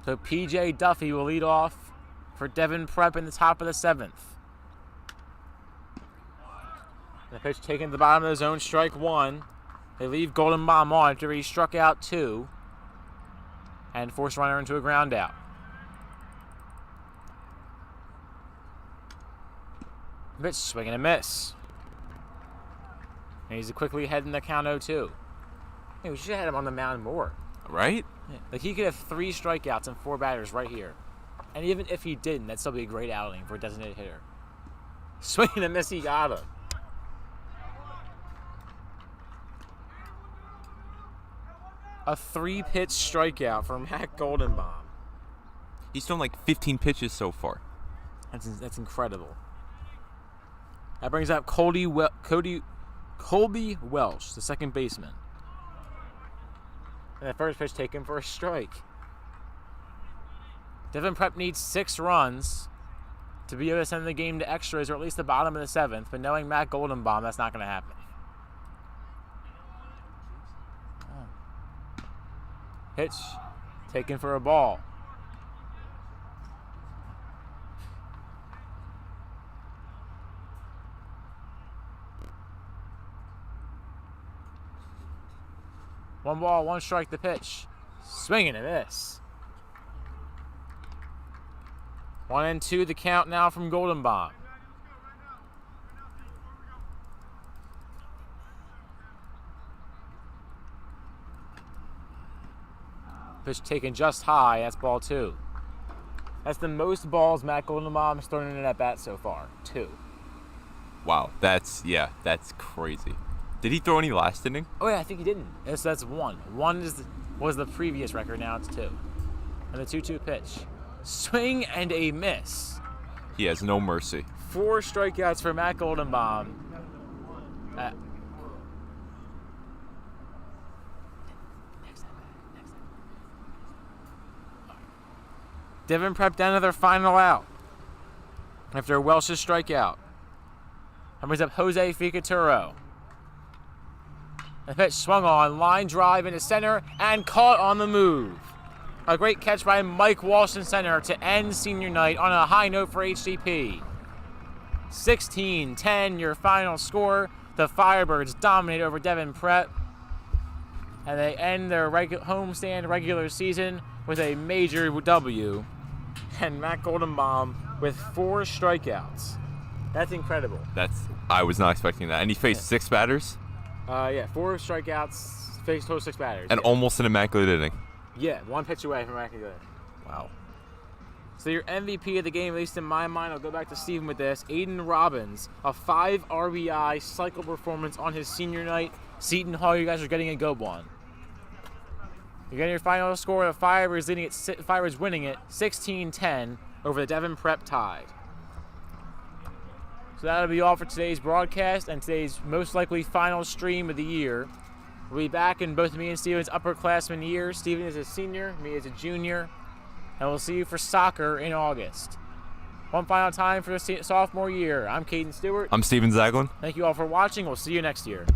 So P.J. Duffy will lead off for Devon Prep in the top of the 7th. The pitch taken to the bottom of the zone, strike 1. They leave Golden Bomb on after he struck out 2 and forced runner into a ground out. Pitch, swing and a miss. And he's quickly heading the count 0-2. Hey, we should have had him on the mound more. Right? Yeah. Like, he could have 3 strikeouts and 4 batters right here. And even if he didn't, that'd still be a great outing for a designated hitter. Swing and a miss, he got him. A 3-pitch strikeout from Matt Goldenbaum. He's thrown like 15 pitches so far. That's incredible. That brings up Colby Welsh, the second baseman. And the first pitch taken for a strike. Devon Prep needs 6 runs to be able to send the game to extras or at least the bottom of the 7th, but knowing Matt Goldenbaum, that's not going to happen. Pitch taken for a ball. One ball, 1 strike the pitch. Swing and a miss. 1-2 the count now from Goldenbaum. Pitch taken just high, that's ball 2. That's the most balls Matt Goldenbaum has thrown in an at-bat so far, 2. Wow, that's crazy. Did he throw any last inning? Oh yeah, I think he didn't. That's 1. 1 was the previous record, now it's 2. And the 2-2 pitch. Swing and a miss. He has no mercy. 4 strikeouts for Matt Goldenbaum. Devon Prep down to their final out after Welsh's strikeout. That brings up Jose Ficaturo. The pitch swung on, line drive into center, and caught on the move. A great catch by Mike Walsh in center to end senior night on a high note for HGP. 16-10, your final score. The Firebirds dominate over Devon Prep, and they end their homestand regular season with a major W. And Matt Goldenbaum with 4 strikeouts. That's incredible. I was not expecting that. And he faced 6 batters? 4 strikeouts, faced total 6 batters. And almost an immaculate inning. Yeah, 1 pitch away from making good. Wow. So your MVP of the game, at least in my mind, I'll go back to Steven with this. Aiden Robbins, a 5 RBI cycle performance on his senior night. Seton Hall, you guys are getting a good one. You're getting your final score. The Firebirds winning it 16-10 over the Devon Prep Tide. So that'll be all for today's broadcast and today's most likely final stream of the year. We'll be back in both me and Steven's upperclassmen years. Steven is a senior, me is a junior. And we'll see you for soccer in August. One final time for the sophomore year. I'm Caden Stewart. I'm Steven Zaglin. Thank you all for watching. We'll see you next year.